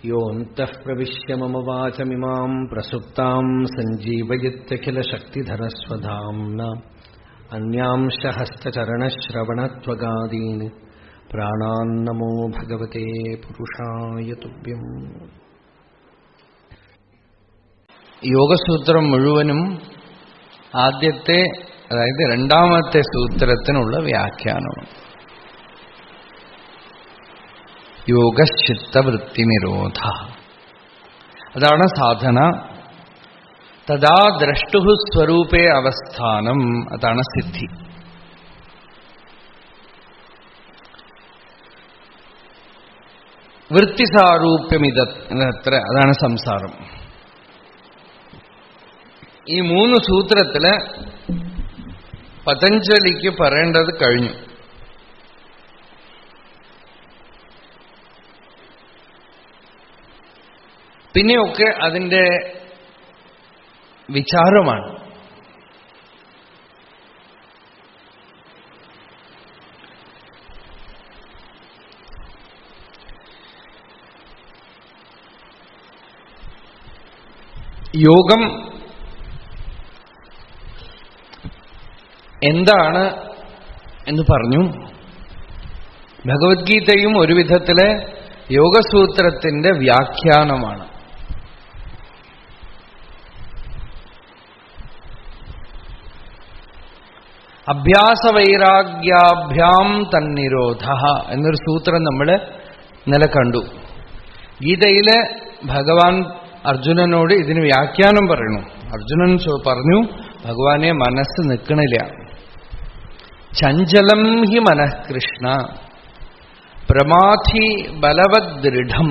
യോऽന്തഃ പ്രവിശ്യ മമ വാചമിമാം പ്രസുപ്താം സഞ്ജീവയത്യഖിലശക്തിധരസ്വധാംന അന്യാംശ ഹസ്തചരണശ്രവണത്വഗാദീൻ പ്രാണാന്നമോ ഭഗവതേ പുരുഷായ തുഭ്യം. യോഗസൂത്രം മുഴുവനും ആദ്യത്തെ, അതായത് രണ്ടാമത്തെ സൂത്രത്തിനുള്ള വ്യാഖ്യാനമാണ്. യോഗശ്ചിത്തവൃത്തിനിരോധ, അതാണ് സാധന. തഥാ ദ്രഷ്ടു സ്വരൂപേ അവസ്ഥാനം, അതാണ് സിദ്ധി. വൃത്തിസാരൂപ്യമിതത്ര, അതാണ് സംസാരം. ഈ മൂന്ന് സൂത്രത്തില് പതഞ്ജലിക്ക് പറയേണ്ടത് കഴിഞ്ഞു. പിന്നെയൊക്കെ അതിൻ്റെ വിചാരമാണ്. യോഗം എന്താണ് എന്ന് പറഞ്ഞു. ഭഗവത്ഗീതയും ഒരു വിധത്തിലെ യോഗസൂത്രത്തിന്റെ വ്യാഖ്യാനമാണ്. അഭ്യാസവൈരാഗ്യാഭ്യാം തന്നിരോധ എന്നൊരു സൂത്രം നമ്മൾ ഇന്നലെ കണ്ടു. ഗീതയില് ഭഗവാൻ അർജുനനോട് ഇതിന് വ്യാഖ്യാനം പറയണു. അർജുനൻ പറഞ്ഞു, ഭഗവാനെ മനസ്സ് നിൽക്കണില്ല. ചഞ്ചലം ഹി മനഃ കൃഷ്ണ പ്രമാധി ബലവദ് ദൃഢം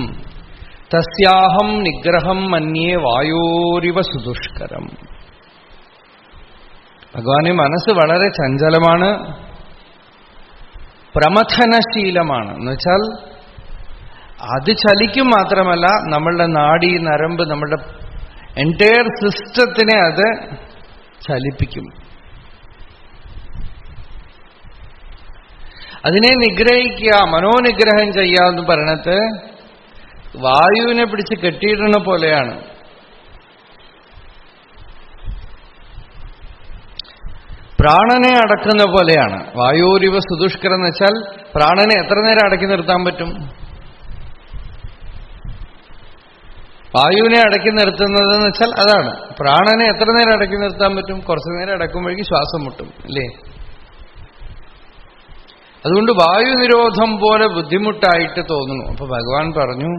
തസ്യാഹം നിഗ്രഹം മന്യേ വായോരിവ സുദുഷ്കരം. ഭഗവാനെ മനസ്സ് വളരെ ചഞ്ചലമാണ്, പ്രമഥനശീലമാണ്. എന്നുവെച്ചാൽ അത് ചലിക്കും മാത്രമല്ല, നമ്മളുടെ നാഡി നരമ്പ്, നമ്മളുടെ എൻറ്റയർ സിസ്റ്റത്തിനെ അത് ചലിപ്പിക്കും. അതിനെ നിഗ്രഹിക്കുക, മനോനിഗ്രഹം ചെയ്യാന്ന് പറയണത് വായുവിനെ പിടിച്ച് കെട്ടിയിടുന്ന പോലെയാണ്. പ്രാണനെ അടക്കുന്ന പോലെയാണ്. വായോരിവ സുദുഷ്കരം എന്ന് വെച്ചാൽ പ്രാണനെ എത്ര നേരം അടക്കി നിർത്താൻ പറ്റും? വായുവിനെ അടക്കി നിർത്തുന്നതെന്ന് വെച്ചാൽ അതാണ്. പ്രാണനെ എത്ര നേരം അടക്കി നിർത്താൻ പറ്റും? കുറച്ചു നേരം അടക്കുമ്പോഴേക്കും ശ്വാസം മുട്ടും, അല്ലേ? അതുകൊണ്ട് വായു നിരോധം പോലെ ബുദ്ധിമുട്ടായിട്ട് തോന്നുന്നു. അപ്പൊ ഭഗവാൻ പറഞ്ഞു,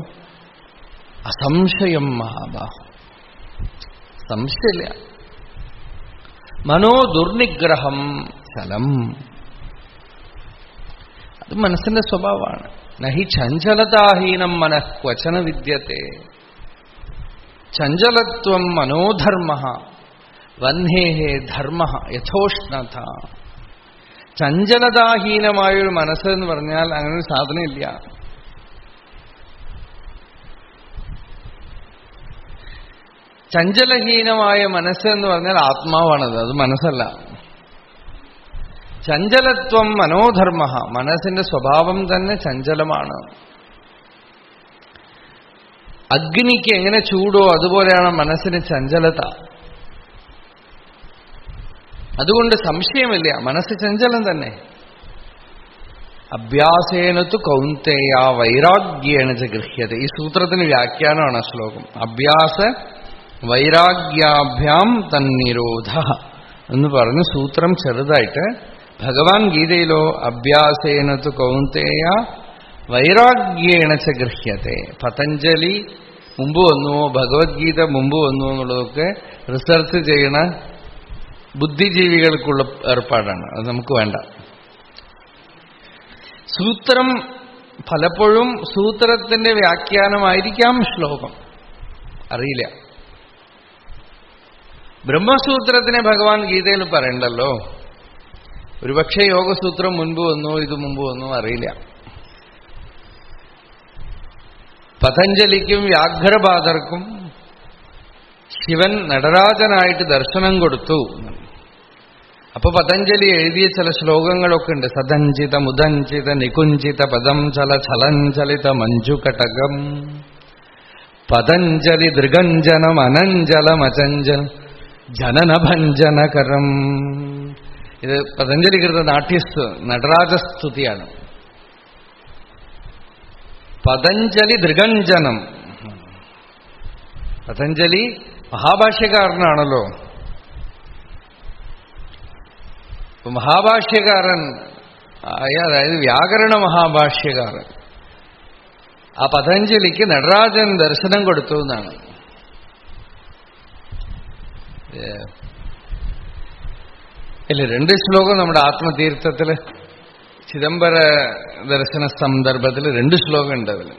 അസംശയം മഹാബാഹു, സംശയമില്ല. മനോ ദുർനിഗ്രഹം ചലം, അത് മനസ്സിന്റെ സ്വഭാവമാണ്. നഹി ചഞ്ചലതാഹീനം മനഃ ക്വചന വിദ്യത്തെ. ചഞ്ചലത്വം മനോധർമ്മ വഹ്നേഹേ ധർമ്മ യഥോഷ്ണത. ചഞ്ചലതാഹീനമായൊരു മനസ്സ് എന്ന് പറഞ്ഞാൽ അങ്ങനെ ഒരു സാധനമില്ല. ചഞ്ചലഹീനമായ മനസ്സ് എന്ന് പറഞ്ഞാൽ ആത്മാവാണത്, അത് മനസ്സല്ല. ചഞ്ചലത്വം മനോധർമ്മ, മനസ്സിന്റെ സ്വഭാവം തന്നെ ചഞ്ചലമാണ്. അഗ്നിക്ക് എങ്ങനെ ചൂടോ അതുപോലെയാണ് മനസ്സിന് ചഞ്ചലത. അതുകൊണ്ട് സംശയമില്ല, മനസ്സ് ചഞ്ചലം തന്നെ. അഭ്യാസേനത്തു കൗന്തേയ വൈരാഗ്യേണ ച ഗൃഹ്യത. ഈ സൂത്രത്തിന് വ്യാഖ്യാനമാണ് ശ്ലോകം. അഭ്യാസ വൈരാഗ്യാഭ്യാം തന്നിരോധ എന്ന് പറഞ്ഞ് സൂത്രം ചെറുതായിട്ട് ഭഗവാൻ ഗീതയിലോ അഭ്യാസേനത്തു കൗന്തേയ വൈരാഗ്യേണ ച ഗൃഹ്യത്തെ. പതഞ്ജലി മുമ്പ് വന്നുവോ, ഭഗവത്ഗീത മുമ്പ് വന്നുവോ എന്നുള്ളതൊക്കെ റിസർച്ച് ചെയ്യണ ബുദ്ധിജീവികൾക്കുള്ള ഏർപ്പാടാണ്. അത് നമുക്ക് വേണ്ട. സൂത്രം പലപ്പോഴും സൂത്രത്തിന്റെ വ്യാഖ്യാനമായിരിക്കാം ശ്ലോകം, അറിയില്ല. ബ്രഹ്മസൂത്രത്തിനെ ഭഗവാൻ ഗീതയിൽ പറയണ്ടല്ലോ. ഒരുപക്ഷെ യോഗസൂത്രം മുൻപ് വന്നോ ഇത് മുമ്പ് വന്നോ അറിയില്ല. പതഞ്ജലിക്കും വ്യാഘ്രപാദർക്കും ശിവൻ നടരാജനായിട്ട് ദർശനം കൊടുത്തു. അപ്പൊ പതഞ്ജലി എഴുതിയ ചില ശ്ലോകങ്ങളൊക്കെ ഉണ്ട്. സദഞ്ചിത മുദഞ്ചിത നികുഞ്ചിത പദം ചല ചലഞ്ചലിത മഞ്ജുകടകം. പതഞ്ജലി ദൃഗഞ്ജനം അനഞ്ജലമചഞ്ചലം ജനനഭഞ്ജനകരം. ഇത് പതഞ്ജലി കൃത നടരാജസ്തുതിയാണ്. പതഞ്ജലി ദൃഗഞ്ജനം. പതഞ്ജലി മഹാഭാഷ്യകാരനാണല്ലോ. മഹാഭാഷ്യകാരൻ അതായത് വ്യാകരണ മഹാഭാഷ്യകാരൻ. ആ പതഞ്ജലിക്ക് നടരാജൻ ദർശനം കൊടുത്തു എന്നാണ്. ഇല്ല, 2 ശ്ലോകം നമ്മുടെ ആത്മതീർത്ഥത്തില് ചിദംബര ദർശന സന്ദർഭത്തിൽ 2 ശ്ലോകം ഉണ്ട് അതിൽ.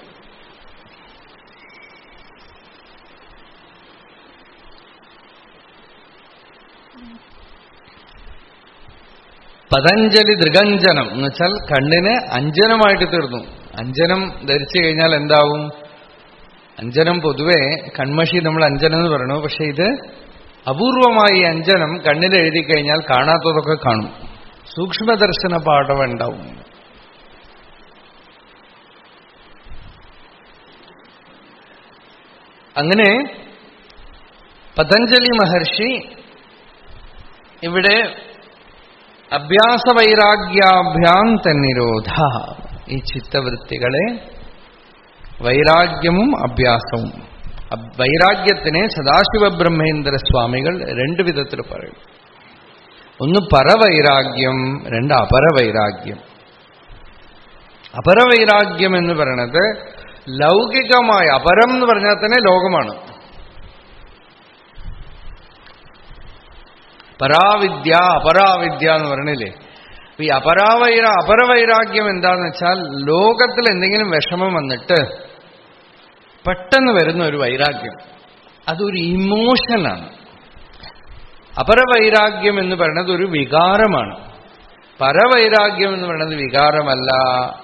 പതഞ്ജലി ദൃഗഞ്ജനം എന്ന് വെച്ചാൽ കണ്ണിന് അഞ്ജനമായിട്ട് തീർന്നു. അഞ്ജനം ധരിച്ചു കഴിഞ്ഞാൽ എന്താവും? അഞ്ജനം പൊതുവെ കൺമഷി നമ്മൾ അഞ്ജനം എന്ന് പറയണു. പക്ഷെ ഇത് അപൂർവമായി അഞ്ജനം കണ്ണിൽ എഴുതി കഴിഞ്ഞാൽ കാണാത്തതൊക്കെ കാണും. സൂക്ഷ്മദർശന പാഠം ഉണ്ടാവും. അങ്ങനെ പതഞ്ജലി മഹർഷി ഇവിടെ അഭ്യാസവൈരാഗ്യാഭ്യാം തന്നിരോധ, ഈ ചിത്തവൃത്തികളെ വൈരാഗ്യവും അഭ്യാസവും. വൈരാഗ്യത്തിനെ സദാശിവബ്രഹ്മേന്ദ്ര സ്വാമികൾ 2 വിധത്തിൽ പറയും. ഒന്ന് പരവൈരാഗ്യം, 2 അപരവൈരാഗ്യം. അപരവൈരാഗ്യം എന്ന് പറയുന്നത് ലൗകികമായ, അപരം എന്ന് പറഞ്ഞാൽ തന്നെ ലോകമാണ്. പരാവിദ്യ അപരാവിദ്യ എന്ന് പറയണില്ലേ? ഈ അപരവൈരാഗ്യം എന്താന്ന് വെച്ചാൽ ലോകത്തിൽ എന്തെങ്കിലും വിഷമം വന്നിട്ട് പെട്ടെന്ന് വരുന്ന ഒരു വൈരാഗ്യം, അതൊരു ഇമോഷനാണ്. അപരവൈരാഗ്യം എന്ന് പറയുന്നത് ഒരു വികാരമാണ്. പരവൈരാഗ്യം എന്ന് പറയുന്നത് വികാരമല്ല.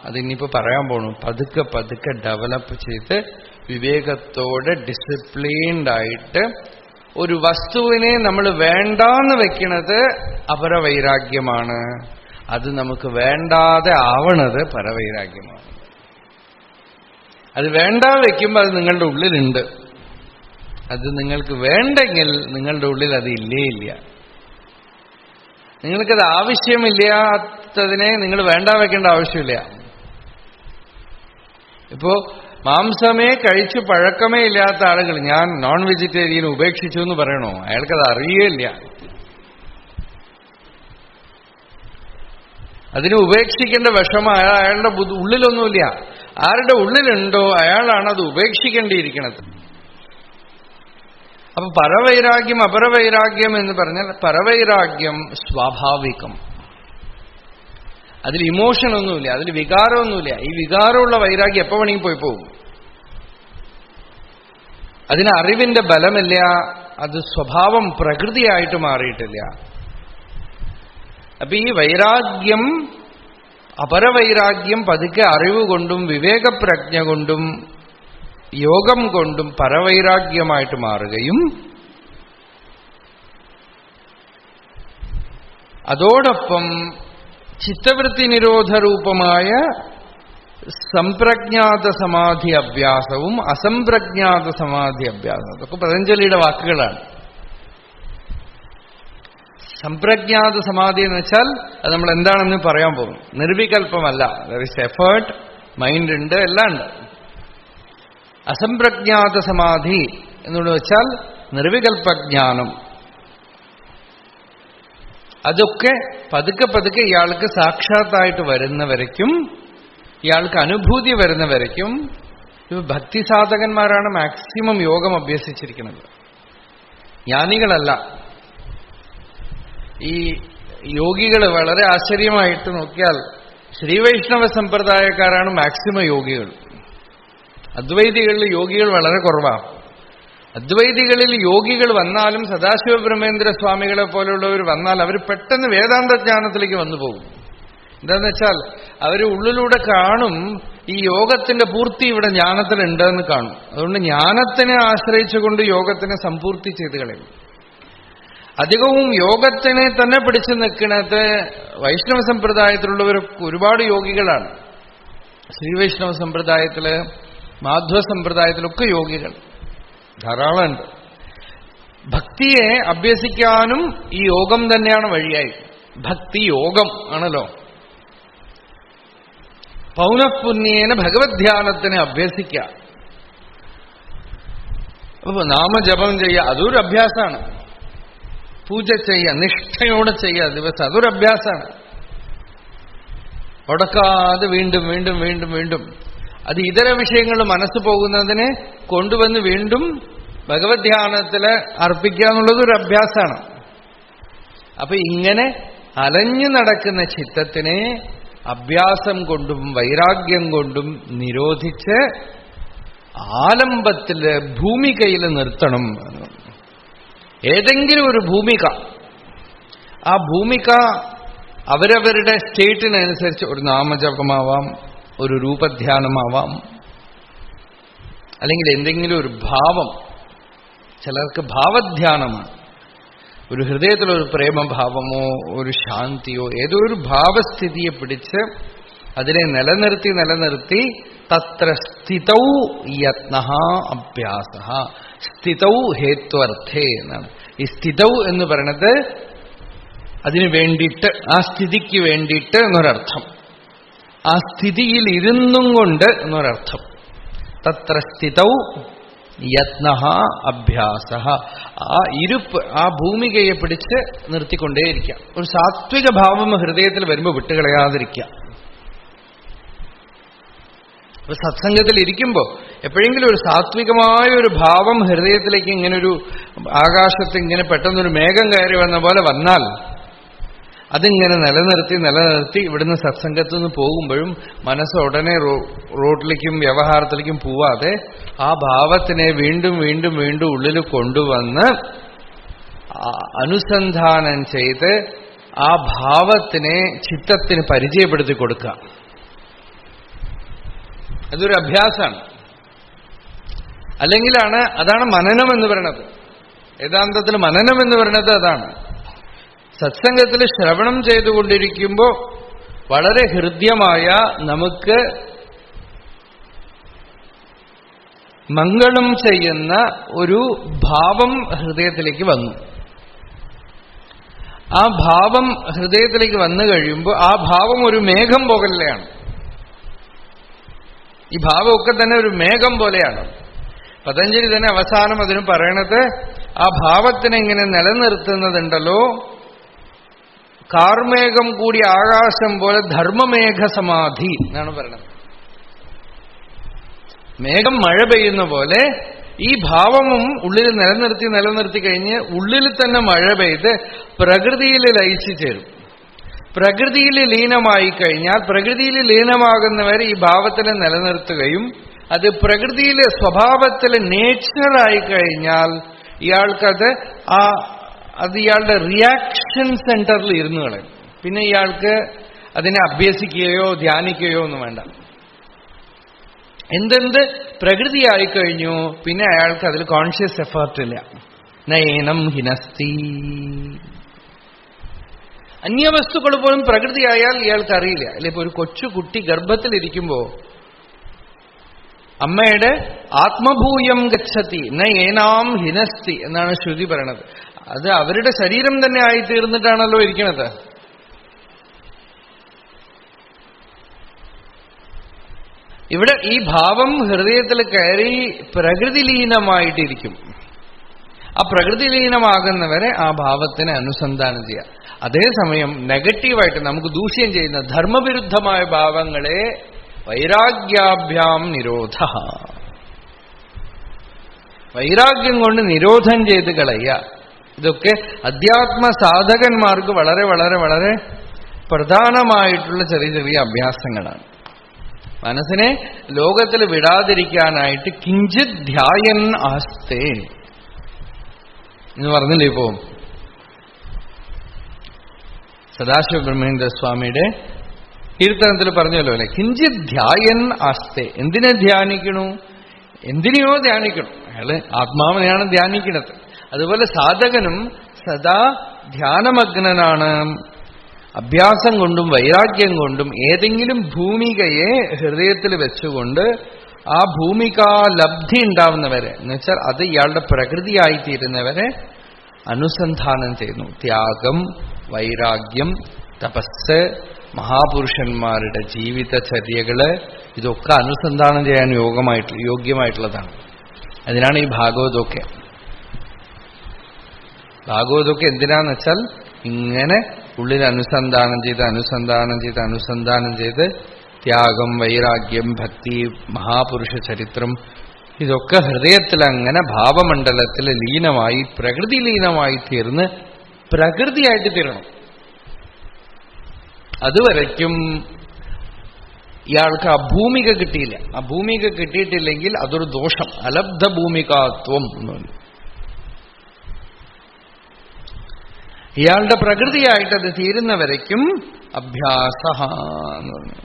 അതിനിപ്പോ പറയാൻ പോണു. പതുക്കെ പതുക്കെ ഡെവലപ്പ് ചെയ്ത് വിവേകത്തോടെ ഡിസിപ്ലിൻഡ് ആയിട്ട് ഒരു വസ്തുവിനെ നമ്മൾ വേണ്ടാന്ന് വെക്കുന്നത് അപരവൈരാഗ്യമാണ്. അത് നമുക്ക് വേണ്ടാതെ ആവണത് പരവൈരാഗ്യമാണ്. അത് വേണ്ട വെക്കുമ്പോൾ അത് നിങ്ങളുടെ ഉള്ളിലുണ്ട്. അത് നിങ്ങൾക്ക് വേണ്ടെങ്കിൽ നിങ്ങളുടെ ഉള്ളിൽ അത് ഇല്ലേ ഇല്ല. നിങ്ങൾക്കത് ആവശ്യമില്ലാത്തതിനെ നിങ്ങൾ വേണ്ട വെക്കേണ്ട ആവശ്യമില്ല. ഇപ്പോ മാംസമേ കഴിച്ചു പഴക്കമേ ഇല്ലാത്ത ആളുകൾ ഞാൻ നോൺ വെജിറ്റേറിയൻ ഉപേക്ഷിച്ചു എന്ന് പറയണോ? അയാൾക്കത് അറിയില്ല. അതിന് ഉപേക്ഷിക്കേണ്ട വിഷമം അയാളുടെ ഉള്ളിലൊന്നുമില്ല. ആരുടെ ഉള്ളിലുണ്ടോ അയാളാണ് അത് ഉപേക്ഷിക്കേണ്ടിയിരിക്കുന്നത്. അപ്പൊ പരവൈരാഗ്യം അപരവൈരാഗ്യം എന്ന് പറഞ്ഞാൽ പരവൈരാഗ്യം സ്വാഭാവികം. അതിൽ ഇമോഷനൊന്നുമില്ല, അതിൽ വികാരമൊന്നുമില്ല. ഈ വികാരമുള്ള വൈരാഗ്യം എപ്പോ വേണമെങ്കിൽ പോയി പോകും. അതിന് അറിവിന്റെ ബലമില്ല. അത് സ്വഭാവം പ്രകൃതിയായിട്ട് മാറിയിട്ടില്ല. അപ്പൊ ഈ വൈരാഗ്യം അപരവൈരാഗ്യം പതുക്കെ അറിവ് കൊണ്ടും വിവേകപ്രജ്ഞ കൊണ്ടും യോഗം കൊണ്ടും പരവൈരാഗ്യമായിട്ട് മാറുകയും അതോടൊപ്പം ചിത്തവൃത്തി നിരോധരൂപമായ സംപ്രജ്ഞാത സമാധി അഭ്യാസവും അസംപ്രജ്ഞാത സമാധി അഭ്യാസവും അതൊക്കെ പതഞ്ജലിയുടെ വാക്കുകളാണ്. സംപ്രജ്ഞാത സമാധി എന്ന് വെച്ചാൽ അത് നമ്മൾ എന്താണെന്ന് പറയാൻ പോകും. നിർവികൽപ്പമല്ല. ദർ ഇസ് എഫേർട്ട്, മൈൻഡ് ഉണ്ട്, എല്ലാം ഉണ്ട്. അസംപ്രജ്ഞാത സമാധി എന്നുള്ളത് വെച്ചാൽ നിർവികൽപ്പജ്ഞാനം. അതൊക്കെ പതുക്കെ പതുക്കെ ഇയാൾക്ക് സാക്ഷാത്തായിട്ട് വരുന്നവരയ്ക്കും ഇയാൾക്ക് അനുഭൂതി വരുന്നവരയ്ക്കും ഭക്തി സാധകന്മാരാണ് മാക്സിമം യോഗം അഭ്യസിച്ചിരിക്കുന്നത്, ജ്ഞാനികളല്ല. ഈ യോഗികൾ വളരെ ആശ്ചര്യമായിട്ട് നോക്കിയാൽ ശ്രീവൈഷ്ണവ സമ്പ്രദായക്കാരാണ് മാക്സിമം യോഗികൾ. അദ്വൈതികളിൽ യോഗികൾ വളരെ കുറവാണ്. അദ്വൈതികളിൽ യോഗികൾ വന്നാലും സദാശിവബ്രഹ്മേന്ദ്ര സ്വാമികളെ പോലുള്ളവർ വന്നാൽ അവർ പെട്ടെന്ന് വേദാന്ത ജ്ഞാനത്തിലേക്ക് വന്നു പോകും. എന്താന്ന് വെച്ചാൽ അവർ ഉള്ളിലൂടെ കാണും ഈ യോഗത്തിന്റെ പൂർത്തി ഇവിടെ ജ്ഞാനത്തിലുണ്ടെന്ന് കാണും. അതുകൊണ്ട് ജ്ഞാനത്തിനെ ആശ്രയിച്ചുകൊണ്ട് യോഗത്തിനെ സമ്പൂർത്തി ചെയ്ത് കളയും. അധികവും യോഗത്തിനെ തന്നെ പിടിച്ചു നിൽക്കുന്നത് വൈഷ്ണവ സമ്പ്രദായത്തിലുള്ളവർ ഒരുപാട് യോഗികളാണ്. ശ്രീവൈഷ്ണവ സമ്പ്രദായത്തില് മാധ്വ സമ്പ്രദായത്തിലൊക്കെ യോഗികൾ. ധാരാളമുണ്ട്. ഭക്തിയെ അഭ്യസിക്കാനും ഈ യോഗം തന്നെയാണ് വഴിയായി. ഭക്തി യോഗം ആണല്ലോ. പൗനഃപുണ്യേന ഭഗവത് ധ്യാനത്തിന് അഭ്യസിക്കുക. അപ്പൊ നാമജപം ചെയ്യുക, അതൊരു അഭ്യാസമാണ്. പൂജ ചെയ്യുക, നിഷ്ഠയോടെ ചെയ്യുക ദിവസം, അതൊരു അഭ്യാസമാണ്. മുടക്കാതെ വീണ്ടും വീണ്ടും വീണ്ടും വീണ്ടും അത് ഇതര വിഷയങ്ങൾ മനസ്സ് പോകുന്നതിനെ കൊണ്ടുവന്ന് വീണ്ടും ഭഗവത് ധ്യാനത്തിൽ അർപ്പിക്കുക എന്നുള്ളതൊരു അഭ്യാസമാണ്. അപ്പൊ ഇങ്ങനെ അലഞ്ഞു നടക്കുന്ന ചിത്തത്തിനെ അഭ്യാസം കൊണ്ടും വൈരാഗ്യം കൊണ്ടും നിരോധിച്ച് ആലംബത്തില് ഭൂമികയിൽ നിർത്തണം. ഏതെങ്കിലും ഒരു ഭൂമിക, ആ ഭൂമിക അവരവരുടെ സ്റ്റേറ്റിനനുസരിച്ച് ഒരു നാമജപമാവാം, ഒരു രൂപധ്യാനമാവാം, അല്ലെങ്കിൽ എന്തെങ്കിലും ഒരു ഭാവം. ചിലർക്ക് ഭാവധ്യാനമാണ്. ഒരു ഹൃദയത്തിലൊരു പ്രേമഭാവമോ ഒരു ശാന്തിയോ ഏതോ ഒരു ഭാവസ്ഥിതിയെ പിടിച്ച് അതിനെ നിലനിർത്തി നിലനിർത്തി തത്ര സ്ഥിതൗ യത്നഃ അഭ്യാസഃ. സ്ഥിതൗ ഹേത്വർത്ഥേ എന്നാണ്. ഈ സ്ഥിതൗ എന്ന് പറയുന്നത് അതിനു വേണ്ടിയിട്ട്, ആ സ്ഥിതിക്ക് വേണ്ടിയിട്ട് എന്നൊരർത്ഥം. ആ സ്ഥിതിയിൽ ഇരുന്നും കൊണ്ട് എന്നൊരർത്ഥം. തത്ര സ്ഥിതൗ യത്നഃ അഭ്യാസഃ. ആ ഇരുപ്പ്, ആ ഭൂമികയെ പിടിച്ച് നിർത്തിക്കൊണ്ടേയിരിക്കുക. ഒരു സാത്വിക ഭാവം ഹൃദയത്തിൽ വരുമ്പോൾ വിട്ടുകളയാതിരിക്കുക. അപ്പൊ സത്സംഗത്തിൽ ഇരിക്കുമ്പോൾ എപ്പോഴെങ്കിലും ഒരു സാത്വികമായ ഒരു ഭാവം ഹൃദയത്തിലേക്ക് ഇങ്ങനൊരു ആകാശത്ത് ഇങ്ങനെ പെട്ടെന്നൊരു മേഘം കയറി വന്ന പോലെ വന്നാൽ അതിങ്ങനെ നിലനിർത്തി നിലനിർത്തി ഇവിടുന്ന് സത്സംഗത്തു നിന്ന് പോകുമ്പോഴും മനസ്സ് ഉടനെ റോഡിലേക്കും വ്യവഹാരത്തിലേക്കും പോവാതെ ആ ഭാവത്തിനെ വീണ്ടും വീണ്ടും വീണ്ടും ഉള്ളിൽ കൊണ്ടുവന്ന് അനുസന്ധാനം ചെയ്ത് ആ ഭാവത്തിനെ ചിത്തത്തിന് പരിചയപ്പെടുത്തി കൊടുക്കുക. അതൊരു അഭ്യാസമാണ്. അല്ലെങ്കിലാണ്, അതാണ് മനനം എന്ന് പറയുന്നത്. വേദാന്തത്തിൽ മനനം എന്ന് പറയുന്നത് അതാണ്. സത്സംഗത്തിൽ ശ്രവണം ചെയ്തുകൊണ്ടിരിക്കുമ്പോൾ വളരെ ഹൃദ്യമായ നമുക്ക് മംഗളം ചെയ്യുന്ന ഒരു ഭാവം ഹൃദയത്തിലേക്ക് വന്നു. ആ ഭാവം ഹൃദയത്തിലേക്ക് വന്നു കഴിയുമ്പോൾ ആ ഭാവം ഒരു മേഘം പോലെയാണ്. ഈ ഭാവമൊക്കെ തന്നെ ഒരു മേഘം പോലെയാണ്. പതഞ്ജലി തന്നെ അവസാനം അതിന് പറയണത് ആ ഭാവത്തിനെ ഇങ്ങനെ നിലനിർത്തുന്നതുണ്ടല്ലോ, കാർമേഘം കൂടി ആകാശം പോലെ ധർമ്മമേഘ സമാധി എന്നാണ് പറയുന്നത്. മേഘം മഴ പെയ്യുന്ന പോലെ ഈ ഭാവവും ഉള്ളിൽ നിലനിർത്തി നിലനിർത്തി കഴിഞ്ഞ് ഉള്ളിൽ തന്നെ മഴ പെയ്ത് പ്രകൃതിയിൽ ലയിച്ചു ചേരും. പ്രകൃതിയിൽ ലീനമായി കഴിഞ്ഞാൽ പ്രകൃതിയിൽ ലീനമാകുന്നവരെ ഈ ഭാവത്തിനെ നിലനിർത്തുകയും അത് പ്രകൃതിയിലെ സ്വഭാവത്തിലെ നേച്ചറായി കഴിഞ്ഞാൽ ഇയാൾക്കത് അത് ഇയാളുടെ റിയാക്ഷൻ സെന്ററിൽ ഇരുന്നു കളയും. പിന്നെ ഇയാൾക്ക് അതിനെ അഭ്യസിക്കുകയോ ധ്യാനിക്കുകയോ ഒന്നും വേണ്ട. എന്തെന്ത് പ്രകൃതിയായിക്കഴിഞ്ഞു പിന്നെ അയാൾക്ക് അതിൽ കോൺഷ്യസ് എഫേർട്ടില്ല. നയനം ഹിനസ്തി. അന്യവസ്തുക്കൾ പോലും പ്രകൃതിയായാൽ ഇയാൾക്കറിയില്ല. അല്ലെ, ഇപ്പൊ ഒരു കൊച്ചുകുട്ടി ഗർഭത്തിലിരിക്കുമ്പോ അമ്മയുടെ ആത്മഭൂയം ഗച്ഛതി ന ഏനാം ഹിനസ്തി എന്നാണ് ശ്രുതി പറയണത്. അത് അവരുടെ ശരീരം തന്നെ ആയിത്തീർന്നിട്ടാണല്ലോ ഇരിക്കണത്. ഇവിടെ ഈ ഭാവം ഹൃദയത്തിൽ കയറി പ്രകൃതിലീനമായിട്ടിരിക്കും. ആ പ്രകൃതിലീനമാകുന്നവരെ ആ ഭാവത്തിനെ അനുസന്ധാനം ചെയ്യാം. അതേസമയം നെഗറ്റീവായിട്ട് നമുക്ക് ദൂഷ്യം ചെയ്യുന്ന ധർമ്മവിരുദ്ധമായ ഭാവങ്ങളെ വൈരാഗ്യാഭ്യാം നിരോധ. വൈരാഗ്യം കൊണ്ട് നിരോധം ചെയ്ത് കളയുക. ഇതൊക്കെ അധ്യാത്മ സാധകന്മാർക്ക് വളരെ വളരെ വളരെ പ്രധാനമായിട്ടുള്ള ചെറിയ ചെറിയ അഭ്യാസങ്ങളാണ്. മനസ്സിനെ ലോകത്തിൽ വിടാതിരിക്കാനായിട്ട് കിഞ്ചിത് ധ്യായൻ ആസ്തേ എന്ന് പറഞ്ഞില്ലേ ഇപ്പോ സദാശിവ ബ്രഹ്മേന്ദ്ര സ്വാമിയുടെ കീർത്തനത്തിൽ പറഞ്ഞല്ലോ അല്ലെ, കിഞ്ചിത് ധ്യായൻ ആസ്തേ. എന്തിനെ ധ്യാനിക്കണു? എന്തിനെയോ ധ്യാനിക്കണം. അയാള് ആത്മാവിനെയാണ് ധ്യാനിക്കുന്നത്. അതുപോലെ സാധകനും സദാ ധ്യാനമഗ്നനാണ്. അഭ്യാസം കൊണ്ടും വൈരാഗ്യം കൊണ്ടും ഏതെങ്കിലും ഭൂമികയെ ഹൃദയത്തിൽ വെച്ചുകൊണ്ട് ആ ഭൂമികാലബ്ധി ഉണ്ടാവുന്നവരെ എന്നുവെച്ചാൽ അത് ഇയാളുടെ പ്രകൃതിയായിത്തീരുന്നവരെ അനുസന്ധാനം ചെയ്യുന്നു. ത്യാഗം, വൈരാഗ്യം, തപസ്, മഹാപുരുഷന്മാരുടെ ജീവിതചര്യകള് ഇതൊക്കെ അനുസന്ധാനം ചെയ്യാൻ യോഗ്യമായിട്ടുള്ളതാണ്. അതിനാണ് ഈ ഭാഗവതമൊക്കെ. ഭാഗവതമൊക്കെ എന്തിനാന്ന് വെച്ചാൽ ഇങ്ങനെ ഉള്ളിൽ അനുസന്ധാനം ചെയ്ത് ത്യാഗം, വൈരാഗ്യം, ഭക്തി, മഹാപുരുഷ ചരിത്രം ഇതൊക്കെ ഹൃദയത്തിൽ അങ്ങനെ ഭാവമണ്ഡലത്തിൽ ലീനമായി പ്രകൃതി ലീനമായി തീർന്ന് പ്രകൃതിയായിട്ട് തീരണം. അതുവരയ്ക്കും ഇയാൾക്ക് ആ ഭൂമിക കിട്ടിയില്ല. ആ ഭൂമിക കിട്ടിയിട്ടില്ലെങ്കിൽ അതൊരു ദോഷം, അലബ്ധ ഭൂമികാത്വം എന്ന് പറഞ്ഞു. ഇയാളുടെ പ്രകൃതിയായിട്ട് അത് തീരുന്നവരയ്ക്കും അഭ്യാസ എന്ന് പറഞ്ഞു.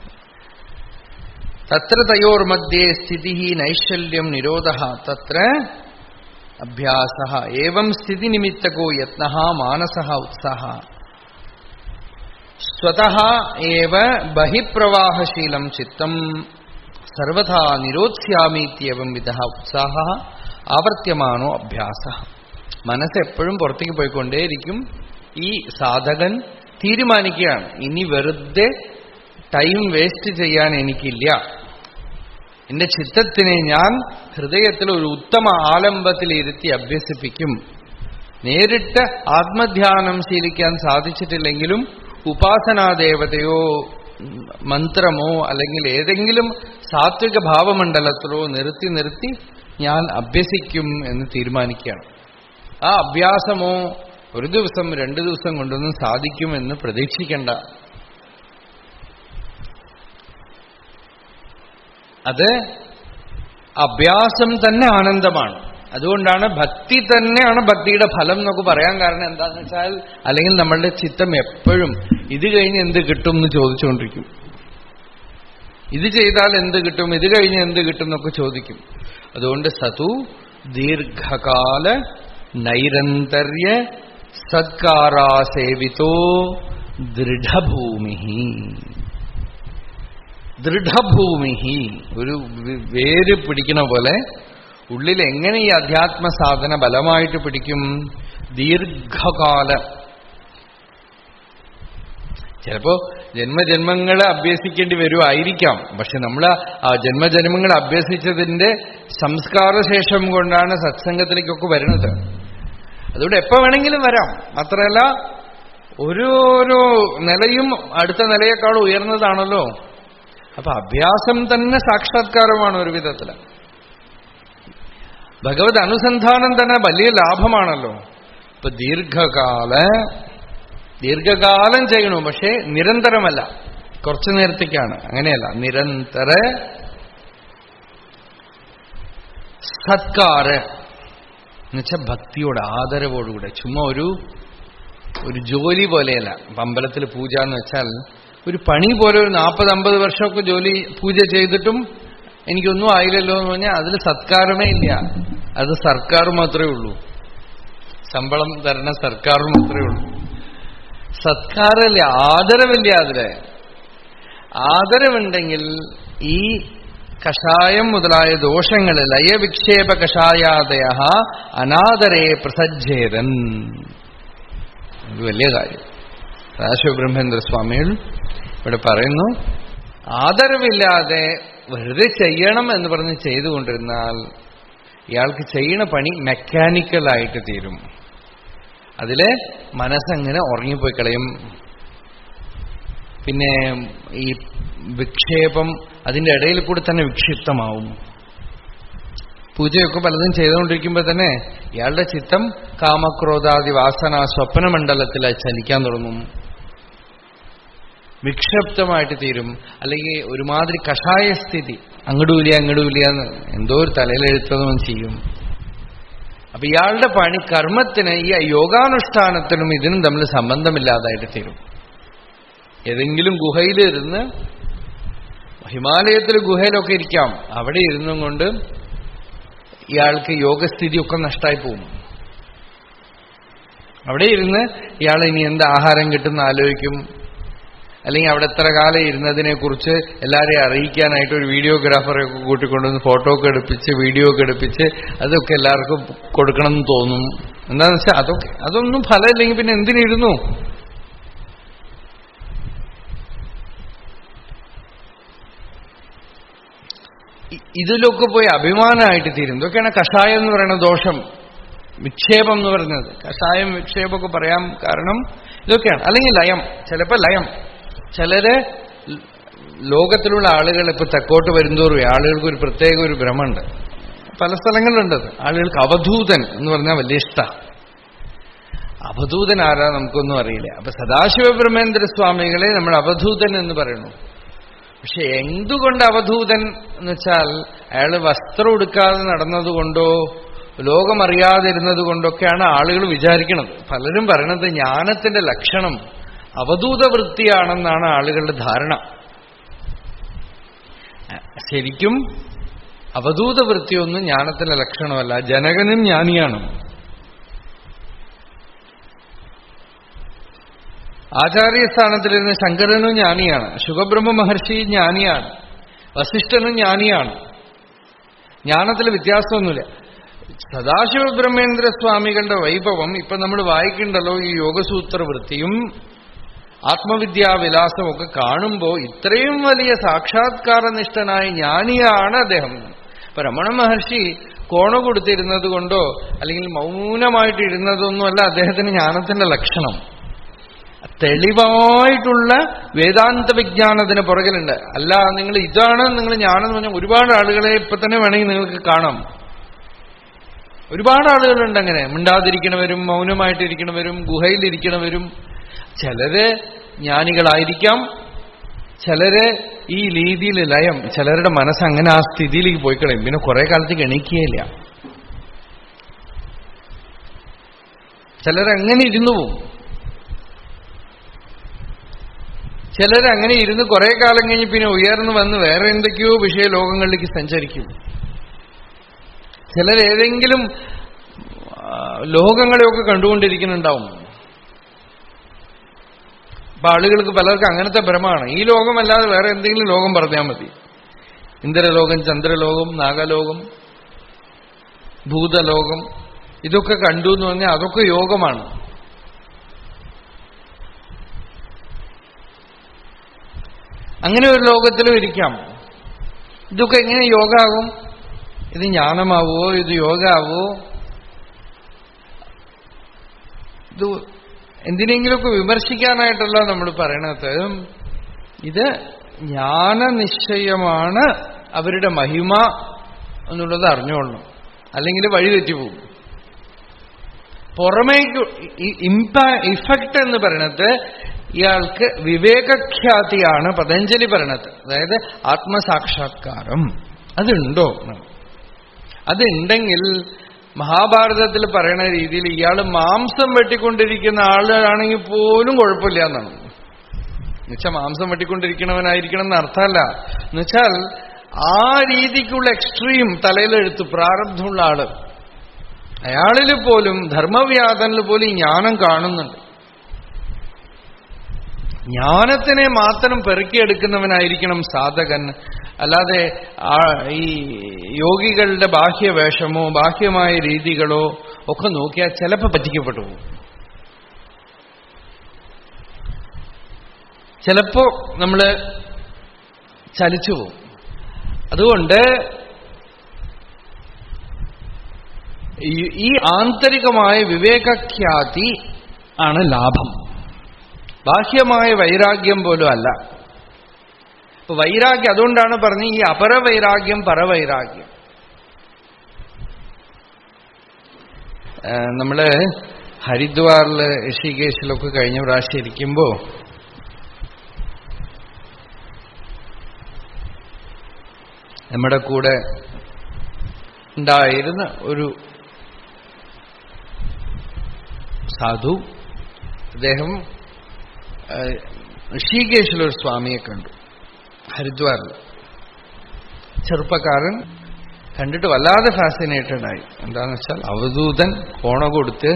തത്ര തയോർമധ്യേ സ്ഥിതി നൈശ്വല്യം നിരോധ തത്ര അഭ്യാസ ഏവം സ്ഥിതി നിമിത്തകോ യത്ന മാനസ ഉത്സാഹ സ്വതഃ ഏവ ബഹിപ്രവാഹശീലം ചിത്തം സർവഥാ നിരോധ്യാമീത്യവം വിധ ഉത്സാഹ ആവർത്യമാനോ അഭ്യാസ. മനസ്സെപ്പോഴും പുറത്തേക്ക് പോയിക്കൊണ്ടേയിരിക്കും. ഈ സാധകൻ തീരുമാനിക്കുകയാണ്, ഇനി വെറുതെ ടൈം വേസ്റ്റ് ചെയ്യാൻ എനിക്കില്ല. എന്റെ ചിത്തത്തിനെ ഞാൻ ഹൃദയത്തിൽ ഒരു ഉത്തമ ആലംബത്തിലിരുത്തി അഭ്യസിപ്പിക്കും. നേരിട്ട് ആത്മധ്യാനം ശീലിക്കാൻ സാധിച്ചിട്ടില്ലെങ്കിലും ഉപാസനാദേവതയോ മന്ത്രമോ അല്ലെങ്കിൽ ഏതെങ്കിലും സാത്വിക ഭാവമണ്ഡലത്തിലോ നിർത്തി ഞാൻ അഭ്യസിക്കും എന്ന് തീരുമാനിക്കുകയാണ്. ആ അഭ്യാസമോ ഒരു ദിവസം 2 ദിവസം കൊണ്ടൊന്നും സാധിക്കുമെന്ന് പ്രതീക്ഷിക്കേണ്ട. അത് അഭ്യാസം തന്നെ ആനന്ദമാണ്. അതുകൊണ്ടാണ് ഭക്തി തന്നെയാണ് ഭക്തിയുടെ ഫലം എന്നൊക്കെ പറയാൻ കാരണം എന്താണെന്ന് വെച്ചാൽ, അല്ലെങ്കിൽ നമ്മളുടെ ചിത്തം എപ്പോഴും ഇത് കഴിഞ്ഞ് എന്ത് കിട്ടും എന്ന് ചോദിച്ചുകൊണ്ടിരിക്കും. ഇത് ചെയ്താൽ എന്ത് കിട്ടും, ഇത് കഴിഞ്ഞ് എന്ത് കിട്ടും എന്നൊക്കെ ചോദിക്കും. അതുകൊണ്ട് സതു ദീർഘകാല നൈരന്തര്യ സത്കാരാസേവിതോ ദൃഢഭൂമി. ഒരു വേര് പിടിക്കണ പോലെ ഉള്ളിൽ എങ്ങനെ ഈ അധ്യാത്മ സാധന ബലമായിട്ട് പിടിക്കും? ദീർഘകാലം. ചിലപ്പോ ജന്മജന്മങ്ങളെ അഭ്യസിക്കേണ്ടി വരുമായിരിക്കാം. പക്ഷെ നമ്മൾ ആ ജന്മജന്മങ്ങൾ അഭ്യസിച്ചതിന്റെ സംസ്കാരശേഷം കൊണ്ടാണ് സത്സംഗത്തിലേക്കൊക്കെ വരുന്നത്. അതുകൊണ്ട് എപ്പോ വേണമെങ്കിലും വരാം. മാത്രമല്ല ഓരോരോ നിലയും അടുത്ത നിലയേക്കാൾ ഉയർന്നതാണല്ലോ. അപ്പൊ അഭ്യാസം തന്നെ സാക്ഷാത്കാരമാണ് ഒരു വിധത്തില്. ഭഗവത് അനുസന്ധാനം തന്നെ വലിയ ലാഭമാണല്ലോ. ഇപ്പൊ ദീർഘകാലം ചെയ്യണു, പക്ഷേ നിരന്തരമല്ല, കുറച്ചു നേരത്തേക്കാണ്. അങ്ങനെയല്ല, നിരന്തര സത്കാര് എന്നുവെച്ചാൽ ഭക്തിയോട് ആദരവോടുകൂടെ. ചുമ്മാ ഒരു ജോലി പോലെയല്ല. അമ്പലത്തിൽ പൂജ എന്ന് വെച്ചാൽ ഒരു പണി പോലെ. ഒരു 40-50 വർഷമൊക്കെ പൂജ ചെയ്തിട്ടും എനിക്കൊന്നും ആയില്ലല്ലോ എന്ന് പറഞ്ഞാൽ അതിൽ സത്കാരമേ ഇല്ല. അത് സർക്കാർ മാത്രമേ ഉള്ളൂ, ശമ്പളം തരണ സർക്കാർ മാത്രമേ ഉള്ളൂ. സത്കാരമില്ല, ആദരവില്ല. അതില് ആദരവുണ്ടെങ്കിൽ ഈ കഷായം മുതലായ ദോഷങ്ങൾ ലയവിക്ഷേപ കഷായാദയ അനാദരേ പ്രസജ്ജേതൻ. ഒരു വലിയ കാര്യം സദാശിവബ്രഹ്മേന്ദ്ര സ്വാമികൾ ഇവിടെ പറയുന്നു. ആദരവില്ലാതെ വെറുതെ ചെയ്യണം എന്ന് പറഞ്ഞ് ചെയ്തുകൊണ്ടിരുന്നാൽ ഇയാൾക്ക് ചെയ്യണ പണി മെക്കാനിക്കലായിട്ട് തീരും. അതില് മനസ്സങ്ങനെ ഉറങ്ങിപ്പോയി കളയും. പിന്നെ ഈ വിക്ഷേപം അതിന്റെ ഇടയിൽ കൂടെ തന്നെ വിക്ഷിപ്തമാവും. പൂജയൊക്കെ പലതും ചെയ്തുകൊണ്ടിരിക്കുമ്പോൾ തന്നെ ഇയാളുടെ ചിത്തം കാമക്രോധാദി വാസന സ്വപ്നമണ്ഡലത്തിൽ ചലിക്കാൻ തുടങ്ങും, വിക്ഷിപ്തമായിട്ട് തീരും. അല്ലെങ്കിൽ ഒരുമാതിരി കഷായ സ്ഥിതി, അങ്ങടുമില്ല എന്ന് എന്തോ ഒരു തലയിലെഴുത്തതും ചെയ്യും. അപ്പൊ ഇയാളുടെ പണി കർമ്മത്തിന് ഈ യോഗാനുഷ്ഠാനത്തിനും ഇതിനും തമ്മിൽ സംബന്ധമില്ലാതായിട്ട് തീരും. ഏതെങ്കിലും ഗുഹയിലിരുന്ന്, ഹിമാലയത്തിൽ ഗുഹയിലൊക്കെ ഇരിക്കാം, അവിടെ ഇരുന്നും കൊണ്ട് ഇയാൾക്ക് യോഗസ്ഥിതിയൊക്കെ നഷ്ടമായി പോകും. അവിടെ ഇരുന്ന് ഇയാൾ ഇനി എന്ത് ആഹാരം കിട്ടുന്ന ആലോചിക്കും, അല്ലെങ്കിൽ അവിടെ എത്ര കാലം ഇരുന്നതിനെ കുറിച്ച് എല്ലാവരെയും അറിയിക്കാനായിട്ട് ഒരു വീഡിയോഗ്രാഫറെ ഒക്കെ കൂട്ടിക്കൊണ്ടുവന്ന് ഫോട്ടോ ഒക്കെ എടുപ്പിച്ച് വീഡിയോ ഒക്കെ എടുപ്പിച്ച് അതൊക്കെ എല്ലാവർക്കും കൊടുക്കണം എന്ന് തോന്നും. എന്താണെന്ന് വെച്ചാൽ അതൊന്നും ഫലമില്ലെങ്കിൽ പിന്നെ എന്തിനിരുന്നു? ഇതിലൊക്കെ പോയി അഭിമാനമായിട്ട് തീരും. ഇതൊക്കെയാണ് കഷായം എന്ന് പറയുന്ന ദോഷം, വിക്ഷേപം എന്ന് പറയുന്നത്. കഷായം വിക്ഷേപമൊക്കെ പറയാം. കാരണം ഇതൊക്കെയാണ്. അല്ലെങ്കിൽ ലയം, ചിലപ്പോൾ ലയം. ചിലര് ലോകത്തിലുള്ള ആളുകൾ ഇപ്പൊ തെക്കോട്ട് വരുന്തോറും ആളുകൾക്ക് ഒരു പ്രത്യേക ഒരു ഭ്രമമുണ്ട്. പല സ്ഥലങ്ങളിലുണ്ടത്. ആളുകൾക്ക് അവധൂതൻ എന്ന് പറഞ്ഞാൽ വലിയ ഇഷ്ടമാണ്. അവധൂതൻ ആരാ നമുക്കൊന്നും അറിയില്ല. അപ്പൊ സദാശിവബ്രഹ്മേന്ദ്ര സ്വാമികളെ നമ്മൾ അവധൂതൻ എന്ന് പറയുന്നു. പക്ഷെ എന്തുകൊണ്ട് അവധൂതൻ എന്ന് വെച്ചാൽ അയാൾ വസ്ത്രം എടുക്കാതെ നടന്നതുകൊണ്ടോ ലോകമറിയാതിരുന്നത് കൊണ്ടൊക്കെയാണ് ആളുകൾ വിചാരിക്കുന്നത്. പലരും പറയണത് ജ്ഞാനത്തിന്റെ ലക്ഷണം അവധൂത വൃത്തിയാണെന്നാണ് ആളുകളുടെ ധാരണ. ശരിക്കും അവധൂത വൃത്തിയൊന്നും ജ്ഞാനത്തിന്റെ ലക്ഷണമല്ല. ജനകനും ജ്ഞാനിയാണ്. ആചാര്യസ്ഥാനത്തിലിരുന്ന ശങ്കരനും ജ്ഞാനിയാണ്. ശുഖബ്രഹ്മ മഹർഷി ജ്ഞാനിയാണ്. വസിഷ്ഠനും ജ്ഞാനിയാണ്. ജ്ഞാനത്തിൽ വ്യത്യാസമൊന്നുമില്ല. സദാശിവബ്രഹ്മേന്ദ്ര സ്വാമികളുടെ വൈഭവം ഇപ്പൊ നമ്മൾ വായിക്കണ്ടല്ലോ. ഈ യോഗസൂത്ര വൃത്തിയും ആത്മവിദ്യാവിലാസമൊക്കെ കാണുമ്പോൾ ഇത്രയും വലിയ സാക്ഷാത്കാരനിഷ്ഠനായ ജ്ഞാനിയാണ് അദ്ദേഹം. ഇപ്പൊ രമണ മഹർഷി കോണ കൊടുത്തിരുന്നത് കൊണ്ടോ അല്ലെങ്കിൽ മൗനമായിട്ടിരുന്നതൊന്നുമല്ല അദ്ദേഹത്തിന് ജ്ഞാനത്തിന്റെ ലക്ഷണം. തെളിവായിട്ടുള്ള വേദാന്ത വിജ്ഞാനത്തിന് പുറകിലുണ്ട്. അല്ല നിങ്ങൾ ഇതാണ് നിങ്ങൾ ജ്ഞാനം എന്ന് പറഞ്ഞാൽ ഒരുപാട് ആളുകളെ ഇപ്പൊ തന്നെ വേണമെങ്കിൽ നിങ്ങൾക്ക് കാണാം. ഒരുപാട് ആളുകളുണ്ട് അങ്ങനെ മിണ്ടാതിരിക്കണവരും മൗനമായിട്ടിരിക്കണവരും ഗുഹയിലിരിക്കണവരും. ചിലര് ജ്ഞാനികളായിരിക്കാം, ചിലര് ഈ രീതിയിൽ ലയം. ചിലരുടെ മനസ്സ് അങ്ങനെ ആ സ്ഥിതിയിലേക്ക് പോയി കളയും. പിന്നെ കുറെ കാലത്തേക്ക് എണീക്കുകയില്ല. ചിലരങ്ങനെ ഇരുന്നു പോവും. ചിലരങ്ങനെ ഇരുന്ന് കുറെ കാലം കഴിഞ്ഞ് പിന്നെ ഉയർന്നു വന്ന് വേറെ എന്തൊക്കെയോ വിഷയലോകങ്ങളിലേക്ക് സഞ്ചരിക്കും. ചിലരേതെങ്കിലും ലോകങ്ങളെയൊക്കെ കണ്ടുകൊണ്ടിരിക്കുന്നുണ്ടാവും. അപ്പൊ ആളുകൾക്ക് പലർക്കും അങ്ങനത്തെ ഭ്രമമാണ്. ഈ ലോകമല്ലാതെ വേറെ എന്തെങ്കിലും ലോകം പറഞ്ഞാൽ മതി. ഇന്ദ്രലോകം, ചന്ദ്രലോകം, നാഗലോകം, ഭൂതലോകം, ഇതൊക്കെ കണ്ടു എന്ന് പറഞ്ഞാൽ അതൊക്കെ യോഗമാണ്. അങ്ങനെ ഒരു ലോകത്തിലും ഇരിക്കാം. ഇതൊക്കെ എങ്ങനെ യോഗമാകും? ഇത് ജ്ഞാനമാവോ? ഇത് യോഗമാവോ? ഇത് എന്തിനെങ്കിലുമൊക്കെ വിമർശിക്കാനായിട്ടല്ല നമ്മൾ പറയണത്. ഇത് ജ്ഞാനനിശ്ചയമാണ് അവരുടെ മഹിമ എന്നുള്ളത് അറിഞ്ഞോളണം. അല്ലെങ്കിൽ വഴിതെറ്റിപ്പോകും. പുറമേക്ക് ഇഫക്റ്റ് എന്ന് പറയണത് ഇയാൾക്ക് വിവേകഖ്യാതിയാണ് പതഞ്ജലി പറയണത്. അതായത് ആത്മസാക്ഷാത്കാരം അതുണ്ടോ? അതുണ്ടെങ്കിൽ മഹാഭാരതത്തിൽ പറയുന്ന രീതിയിൽ ഇയാൾ മാംസം വെട്ടിക്കൊണ്ടിരിക്കുന്ന ആളാണെങ്കിൽ പോലും കുഴപ്പമില്ല എന്നാണ്. എന്നുവെച്ചാൽ മാംസം വെട്ടിക്കൊണ്ടിരിക്കണവനായിരിക്കണം എന്ന് അർത്ഥമല്ല. എന്നുവെച്ചാൽ ആ രീതിക്കുള്ള എക്സ്ട്രീം തലയിലെടുത്ത് പ്രാരബ്ധമുള്ള ആള്, അയാളിൽ പോലും ധർമ്മവ്യാധനിൽ പോലും ഈ ജ്ഞാനം കാണുന്നുണ്ട്. ജ്ഞാനത്തിനെ മാത്രം പെറുക്കിയെടുക്കുന്നവനായിരിക്കണം സാധകൻ. അല്ലാതെ ഈ യോഗികളുടെ ബാഹ്യവേഷമോ ബാഹ്യമായ രീതികളോ ഒക്കെ നോക്കിയാൽ ചിലപ്പോൾ പറ്റിക്കപ്പെട്ടു പോകും. ചിലപ്പോ നമ്മൾ ചലിച്ചു പോകും. അതുകൊണ്ട് ഈ ആന്തരികമായ വിവേകഖ്യാതി ആണ് ലാഭം. ബാഹ്യമായ വൈരാഗ്യം പോലും അല്ല. ഇപ്പൊ വൈരാഗ്യം അതുകൊണ്ടാണ് പറഞ്ഞ് ഈ അപരവൈരാഗ്യം പരവൈരാഗ്യം. നമ്മള് ഹരിദ്വാറില് ഋഷികേശിലൊക്കെ കഴിഞ്ഞ പ്രാവശ്യം ഇരിക്കുമ്പോ നമ്മുടെ കൂടെ ഉണ്ടായിരുന്ന ഒരു സാധു, അദ്ദേഹം ഋഷികേശിലൊരു സ്വാമിയെ കണ്ടു ഹരിദ്വാറിൽ. ചെറുപ്പക്കാരൻ കണ്ടിട്ട് വല്ലാതെ ഫാസിനേറ്റഡ് ആയി. എന്താണെന്ന് വെച്ചാൽ അവധൂതൻ കോണ കൊടുത്ത്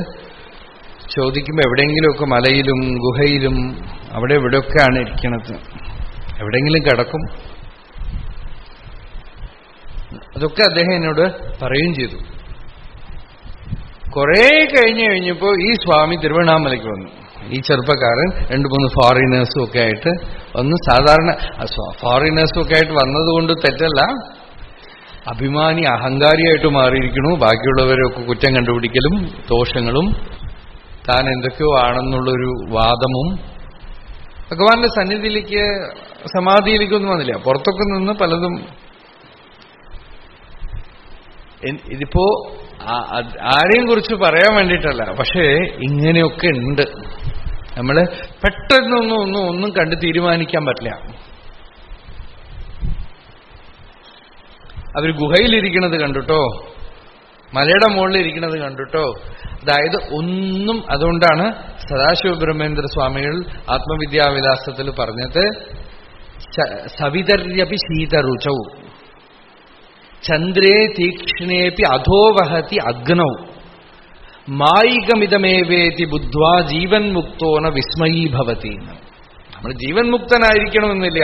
ചോദിക്കുമ്പോൾ എവിടെയെങ്കിലുമൊക്കെ മലയിലും ഗുഹയിലും അവിടെ എവിടെയൊക്കെയാണ് ഇരിക്കണത്, എവിടെയെങ്കിലും കിടക്കും. അതൊക്കെ അദ്ദേഹം എന്നോട് പറയുകയും ചെയ്തു. കുറെ കഴിഞ്ഞപ്പോൾ ഈ സ്വാമി തിരുവണ്ണാമലയ്ക്ക് വന്നു. ഈ ചെറുപ്പക്കാരൻ 2-3 ഫോറിനേഴ്സും ഒക്കെ ആയിട്ട് ഒന്ന്. സാധാരണ ഫോറിനേഴ്സും ഒക്കെ ആയിട്ട് വന്നതുകൊണ്ട് തെറ്റല്ല, അഭിമാനി അഹങ്കാരിയായിട്ട് മാറിയിരിക്കണു. ബാക്കിയുള്ളവരൊക്കെ കുറ്റം കണ്ടുപിടിക്കലും ദോഷങ്ങളും താൻ എന്തൊക്കെയോ ആണെന്നുള്ളൊരു വാദമും. ഭഗവാന്റെ സന്നിധിയിലേക്ക് സമാധിയിലേക്കൊന്നും വന്നില്ല, പുറത്തൊക്കെ നിന്ന് പലതും. ഇതിപ്പോ ആരെയും കുറിച്ച് പറയാൻ വേണ്ടിയിട്ടല്ല, പക്ഷേ ഇങ്ങനെയൊക്കെ ഉണ്ട്. നമ്മള് പെട്ടെന്നൊന്നും കണ്ട് തീരുമാനിക്കാൻ പറ്റില്ല. അവർ ഗുഹയിലിരിക്കണത് കണ്ടിട്ടോ, മലയുടെ മുകളിൽ ഇരിക്കുന്നത് കണ്ടിട്ടോ, അതായത് ഒന്നും. അതുകൊണ്ടാണ് സദാശിവ ബ്രഹ്മേന്ദ്ര സ്വാമികൾ ആത്മവിദ്യാവിലാസത്തിൽ പറഞ്ഞത് സവിതര്യപി ശീതരുചൗ ചന്ദ്രേ തീക്ഷ്ണേപി അധോവഹതി അഗ്നൗ മായികമിതമേവേതി ബുദ്ധ്വാ ജീവൻ മുക്തോന വിസ്മയീഭവതി. നമ്മൾ ജീവൻ മുക്തനായിരിക്കണമെന്നില്ല,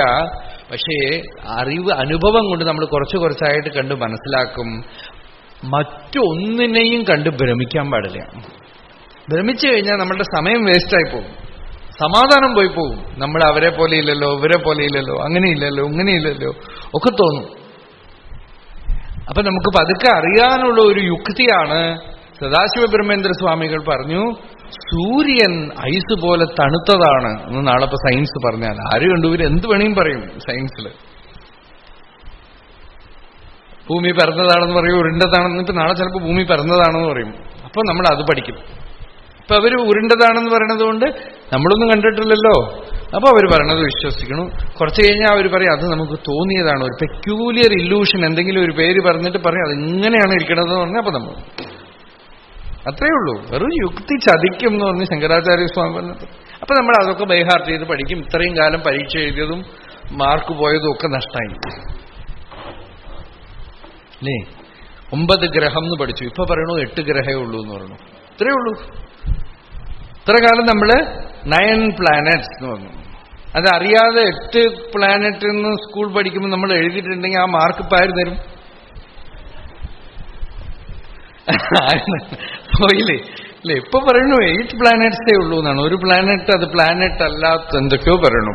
പക്ഷേ അനുഭവം കൊണ്ട് നമ്മൾ കുറച്ചായിട്ട് കണ്ട് മനസ്സിലാക്കും. മറ്റൊന്നിനെയും കണ്ട് ഭ്രമിക്കാൻ പാടില്ല. ഭ്രമിച്ചു കഴിഞ്ഞാൽ നമ്മളുടെ സമയം വേസ്റ്റായി പോകും, സമാധാനം പോയി പോകും. നമ്മൾ അവരെ പോലെ ഇല്ലല്ലോ, ഇവരെ പോലെ ഇല്ലല്ലോ, അങ്ങനെയില്ലല്ലോ, ഇങ്ങനെയില്ലല്ലോ ഒക്കെ തോന്നും. അപ്പൊ നമുക്ക് പതുക്കെ അറിയാനുള്ള ഒരു യുക്തിയാണ്. സദാശിവ ബ്രഹ്മേന്ദ്ര സ്വാമികൾ പറഞ്ഞു, സൂര്യൻ ഐസ് പോലെ തണുത്തതാണ് എന്ന്. നാളെ ഇപ്പൊ സയൻസ് പറഞ്ഞാൽ ആര് കണ്ടുവരും, എന്ത് വേണമെങ്കിലും പറയും സയൻസിൽ. ഭൂമി പരന്നതാണെന്ന് പറയും, ഉരുണ്ടതാണെന്ന്. ഇപ്പൊ നാളെ ചിലപ്പോൾ ഭൂമി പരന്നതാണെന്ന് പറയും. അപ്പൊ നമ്മൾ അത് പഠിക്കും. ഇപ്പൊ അവര് ഉരുണ്ടതാണെന്ന് പറയണത് കൊണ്ട് നമ്മളൊന്നും കണ്ടിട്ടില്ലല്ലോ, അപ്പൊ അവർ പറയണത് വിശ്വസിക്കണം. കുറച്ച് കഴിഞ്ഞാൽ അവർ പറയും അത് നമുക്ക് തോന്നിയതാണ്, ഒരു പെക്യൂലിയർ ഇല്യൂഷൻ. എന്തെങ്കിലും ഒരു പേര് പറഞ്ഞിട്ട് പറയും അത് ഇങ്ങനെയാണ് ഇരിക്കണതെന്ന് പറഞ്ഞാൽ അപ്പൊ നമ്മൾ അത്രയേ ഉള്ളൂ. വെറും യുക്തി ചതിക്കും എന്ന് പറഞ്ഞ് ശങ്കരാചാര്യ സ്വാമി പറഞ്ഞത്. അപ്പൊ നമ്മൾ അതൊക്കെ ബൈഹാർട്ട് ചെയ്ത് പഠിക്കും. ഇത്രയും കാലം പരീക്ഷ എഴുതിയതും മാർക്ക് പോയതും ഒക്കെ നഷ്ടമായി അല്ലേ. 9 ഗ്രഹം എന്ന് പഠിച്ചു, ഇപ്പൊ പറയണു 8 ഗ്രഹമേ ഉള്ളൂ എന്ന് പറഞ്ഞു. ഇത്രയേ ഉള്ളൂ. ഇത്ര കാലം നമ്മള് 9 പ്ലാനറ്റ്സ് എന്ന് പറഞ്ഞു. അതറിയാതെ 8 പ്ലാനറ്റ് എന്ന് സ്കൂൾ പഠിക്കുമ്പോൾ നമ്മൾ എഴുതിയിട്ടുണ്ടെങ്കിൽ ആ മാർക്ക് ഇപ്പം ആര് തരും? പോയില്ലേ അല്ലേ. ഇപ്പൊ പറയണു 8 പ്ലാനറ്റ്സേ ഉള്ളൂ എന്നാണ്. ഒരു പ്ലാനറ്റ് അത് പ്ലാനറ്റ് അല്ലാത്ത എന്തൊക്കെയോ പറയണു.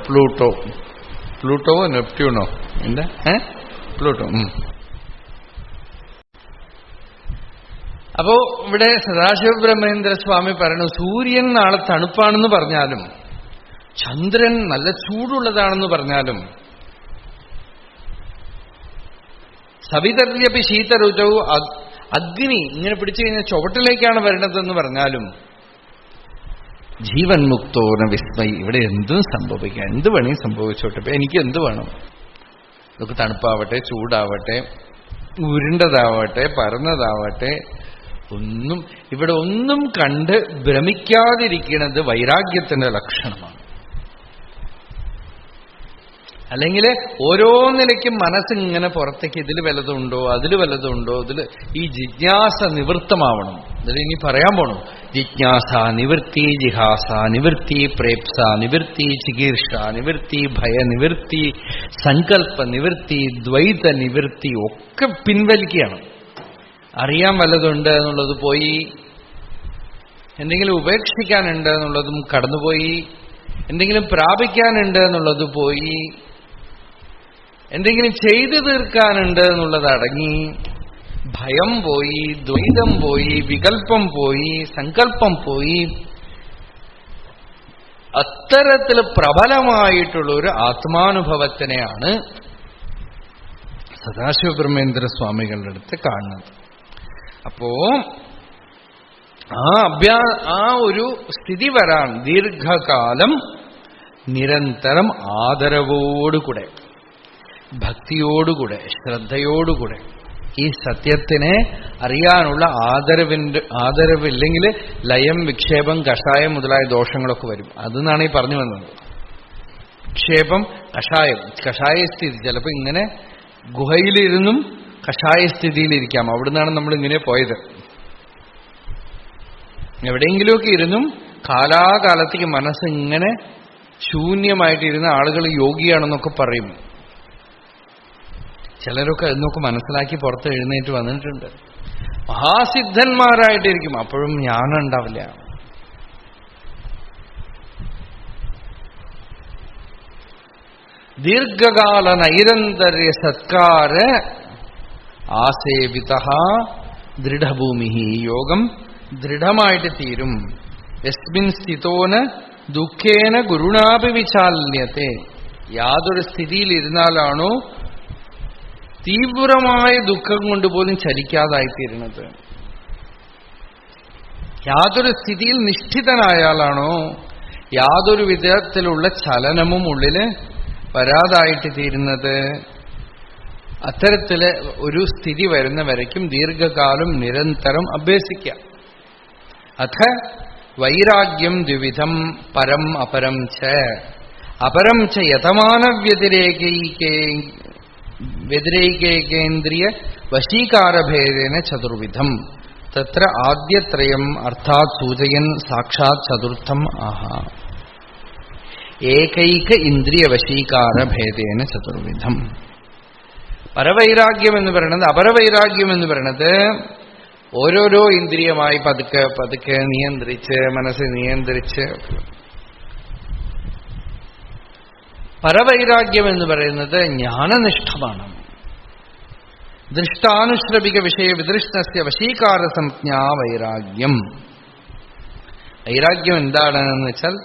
പ്ലൂട്ടോവോ നെപ്റ്റ്യൂണോ എന്താ പ്ലൂട്ടോ. അപ്പോ ഇവിടെ സദാശിവ ബ്രഹ്മേന്ദ്ര സ്വാമി പറയുന്നു, സൂര്യൻ നാളെ തണുപ്പാണെന്ന് പറഞ്ഞാലും ചന്ദ്രൻ നല്ല ചൂടുള്ളതാണെന്ന് പറഞ്ഞാലും സവിതര്യപി ശീതരുചൗ അഗ്നി ഇങ്ങനെ പിടിച്ചു കഴിഞ്ഞാൽ ചുവട്ടിലേക്കാണ് വരണതെന്ന് പറഞ്ഞാലും ജീവൻ മുക്തോന വിസ്മയി. ഇവിടെ എന്തും സംഭവിക്കാം, എന്ത് വേണമെങ്കിൽ സംഭവിച്ചോട്ടെ. ഇപ്പൊ എനിക്ക് എന്ത് വേണം, ഇതൊക്കെ തണുപ്പാവട്ടെ, ചൂടാവട്ടെ, ഉരുണ്ടതാവട്ടെ, പരന്നതാവട്ടെ, ഒന്നും ഇവിടെ ഒന്നും കണ്ട് ഭ്രമിക്കാതിരിക്കുന്നത് വൈരാഗ്യത്തിന്റെ ലക്ഷണമാണ്. അല്ലെങ്കിൽ ഓരോ നിലയ്ക്കും മനസ്സിങ്ങനെ പുറത്തേക്ക് ഇതിൽ വല്ലതുണ്ടോ അതിൽ വല്ലതുണ്ടോ, ഇതിൽ ഈ ജിജ്ഞാസ നിവൃത്തമാവണം. ഇതിൽ ഇനി പറയാൻ പോണു. ജിജ്ഞാസ നിവൃത്തി, ജിഹാസ നിവൃത്തി, പ്രേപ്സ നിവൃത്തി, ചികീർഷ നിവൃത്തി, ഭയ നിവൃത്തി, സങ്കല്പ നിവൃത്തി, ദ്വൈത നിവൃത്തി ഒക്കെ പിൻവലിക്കുകയാണ്. അറിയാൻ വല്ലതുണ്ട് എന്നുള്ളത് പോയി, എന്തെങ്കിലും ഉപേക്ഷിക്കാനുണ്ട് എന്നുള്ളതും കടന്നുപോയി, എന്തെങ്കിലും പ്രാപിക്കാനുണ്ട് എന്നുള്ളത് പോയി, എന്തെങ്കിലും ചെയ്തു തീർക്കാനുണ്ട് എന്നുള്ളത് അടങ്ങി, ഭയം പോയി, ദ്വൈതം പോയി, വികല്പം പോയി, സങ്കല്പം പോയി. അത്തരത്തിൽ പ്രബലമായിട്ടുള്ള ഒരു ആത്മാനുഭവത്തിനെയാണ് സദാശിവ ബ്രഹ്മേന്ദ്ര സ്വാമികളുടെ അടുത്ത് കാണുന്നത്. അപ്പോ ആ ഒരു സ്ഥിതി വരാൻ ദീർഘകാലം നിരന്തരം ആദരവോടുകൂടെ, ഭക്തിയോടുകൂടെ, ശ്രദ്ധയോടുകൂടെ ഈ സത്യത്തിനെ അറിയാനുള്ള ആദരവില്ലെങ്കിൽ ലയം, വിക്ഷേപം, കഷായം മുതലായ ദോഷങ്ങളൊക്കെ വരും. അതെന്നാണ് ഈ പറഞ്ഞു വന്നത്. വിക്ഷേപം, കഷായം, കഷായസ്ഥിതി. ചിലപ്പോൾ ഇങ്ങനെ ഗുഹയിലിരുന്നും കഷായസ്ഥിതിയിലിരിക്കാം. അവിടുന്നാണ് നമ്മൾ ഇങ്ങനെ പോയത്. എവിടെയെങ്കിലുമൊക്കെ ഇരുന്നും കാലാകാലത്തേക്ക് മനസ്സിങ്ങനെ ശൂന്യമായിട്ടിരുന്ന ആളുകൾ യോഗിയാണെന്നൊക്കെ പറയും. ചിലരൊക്കെ എന്നൊക്കെ മനസ്സിലാക്കി പുറത്ത് എഴുന്നേറ്റ് വന്നിട്ടുണ്ട്. മഹാസിദ്ധന്മാരായിട്ടിരിക്കും, അപ്പോഴും ജ്ഞാനം ഉണ്ടാവില്ല. ദീർഘകാല നൈരന്തര്യ സത്കാര ആസേവിത ദൃഢഭൂമി. യോഗം ദൃഢമായിട്ട് തീരും. യസ്മിൻ സ്ഥിതോന് ദുഃഖേന ഗുരുണാപി വിചാല്യത്തെ. യാതൊരു സ്ഥിതിയിലിരുന്നാലാണോ തീവ്രമായ ദുഃഖം കൊണ്ടുപോലും ചലിക്കാതായിത്തീരുന്നത്. യാതൊരു സ്ഥിതിയിൽ നിഷ്ഠിതനായാലാണോ യാതൊരു വിധത്തിലുള്ള ചലനവും ഉള്ളില് വരാതായിട്ട് തീരുന്നത്. അത്തരത്തില് ഒരു സ്ഥിതി വരുന്ന വരയ്ക്കും ദീർഘകാലം നിരന്തരം അഭ്യസിക്കാം. അഥ വൈരാഗ്യം ദ്വിവിധം പരം അപരം ച. അപരം ച യതമാന വ്യതിരേകേന്ദ്രിയ വശീകാരഭേദേന ചതുർവിധം. തത്ര ആദ്യത്രയം അർത്ഥാത് സൂചയൻ സാക്ഷാത് ചതുർത്ഥം ആഹ. ഏകൈക ഇന്ദ്രിയ വശീകാരഭേദേന ചതുർവിധം. പരവൈരാഗ്യം എന്ന് പറയുന്നത്, അപരവൈരാഗ്യം എന്ന് പറയുന്നത് ഓരോരോ ഇന്ദ്രിയമായി പതുക്കെ പതുക്കെ നിയന്ത്രിച്ച് മനസ്സ് നിയന്ത്രിച്ച്. പരവൈരാഗ്യം എന്ന് പറയുന്നത് ജ്ഞാനനിഷ്ഠമാണ്. ദൃഷ്ടാനുശ്രവിക വിഷയ വിദൃഷ്ടസ്യ വശീകാര സംജ്ഞാ വൈരാഗ്യം. വൈരാഗ്യം എന്താണെന്ന് വെച്ചാൽ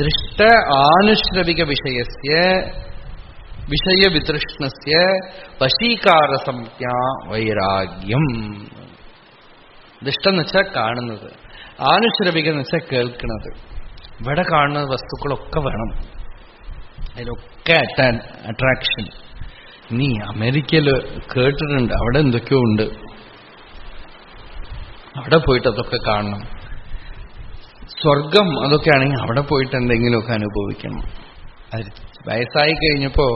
ദൃഷ്ട ആനുശ്രവിക വിഷയസ്യ വിഷയവിതൃഷ്ണസ്യ വശീകാര സംജ്ഞാ വൈരാഗ്യം. ദൃഷ്ടം എന്ന് വെച്ചാൽ കാണുന്നത്, ആനുശ്രവിക എന്ന് വെച്ചാൽ കേൾക്കുന്നത്. ഇവിടെ കാണുന്ന വസ്തുക്കളൊക്കെ വേണം, അതിലൊക്കെ അട്രാക്ഷൻ. നീ അമേരിക്കയിൽ കേട്ടിട്ടുണ്ട്, അവിടെ എന്തൊക്കെയോ ഉണ്ട്, അവിടെ പോയിട്ട് അതൊക്കെ കാണണം. സ്വർഗം അതൊക്കെ ആണെങ്കിൽ അവിടെ പോയിട്ട് എന്തെങ്കിലുമൊക്കെ അനുഭവിക്കണം. വയസ്സായി കഴിഞ്ഞപ്പോ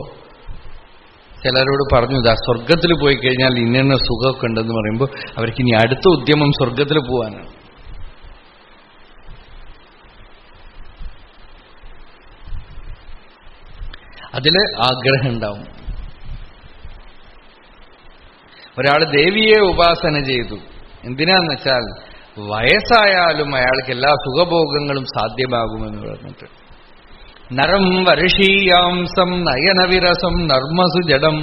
ചിലരോട് പറഞ്ഞു, ഇതാ സ്വർഗത്തിൽ പോയി കഴിഞ്ഞാൽ ഇന്ന സുഖമൊക്കെ ഉണ്ടെന്ന് പറയുമ്പോൾ അവർക്ക് ഇനി അടുത്ത ഉദ്യമം സ്വർഗത്തിൽ പോവാനാണ്. അതില് ആഗ്രഹം ഉണ്ടാവും. ഒരാൾ ദേവിയെ ഉപാസന ചെയ്തു. എന്തിനാന്ന് വെച്ചാൽ വയസ്സായാലും അയാൾക്ക് എല്ലാ സുഖഭോഗങ്ങളും സാധ്യമാകുമെന്ന് പറഞ്ഞിട്ട്. നരം വർഷീയാംസം നയനവിരസം നർമ്മസു ജഡം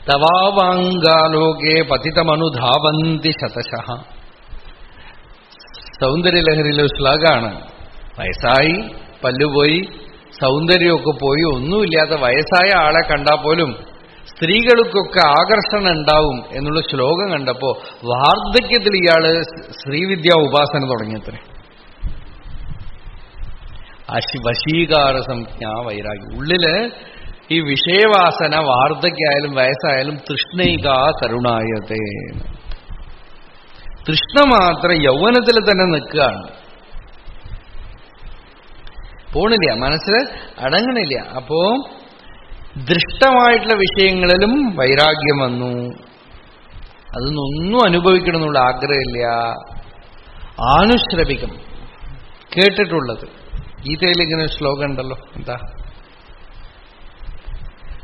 തവാവാങ്കാലോകേ പതിതമനുധാവന്തി ശതശഃ. സൗന്ദര്യലഹരിയിലെ ശ്ലോകമാണ്. വയസ്സായി, പല്ലുപോയി, സൗന്ദര്യമൊക്കെ പോയി, ഒന്നുമില്ലാത്ത വയസ്സായ ആളെ കണ്ടാൽ പോലും സ്ത്രീകൾക്കൊക്കെ ആകർഷണം ഉണ്ടാവും എന്നുള്ള ശ്ലോകം കണ്ടപ്പോ വാർദ്ധക്യത്തിൽ ഇയാള് ശ്രീവിദ്യാ ഉപാസന തുടങ്ങിയത്രേ. വശീകാര സംജ്ഞാ വൈരാഗ്യം. ഉള്ളില് ഈ വിഷയവാസന വാർദ്ധക്യായാലും വയസ്സായാലും തൃഷ്ണൈകാ കരുണായതേ. തൃഷ്ണ മാത്രം യൗവനത്തിൽ തന്നെ നിൽക്കുകയാണ്, പോണില്ല, മനസ്സിൽ അടങ്ങണില്ല. അപ്പോ ദൃഷ്ടമായിട്ടുള്ള വിഷയങ്ങളിലും വൈരാഗ്യം വന്നു. അതൊന്നും അനുഭവിക്കണമെന്നുള്ള ആഗ്രഹമില്ല. ആനുശ്രവികം, കേട്ടിട്ടുള്ളത്. ഗീതയിൽ ഇങ്ങനെ ഒരു ശ്ലോകം ഉണ്ടല്ലോ, എന്താ?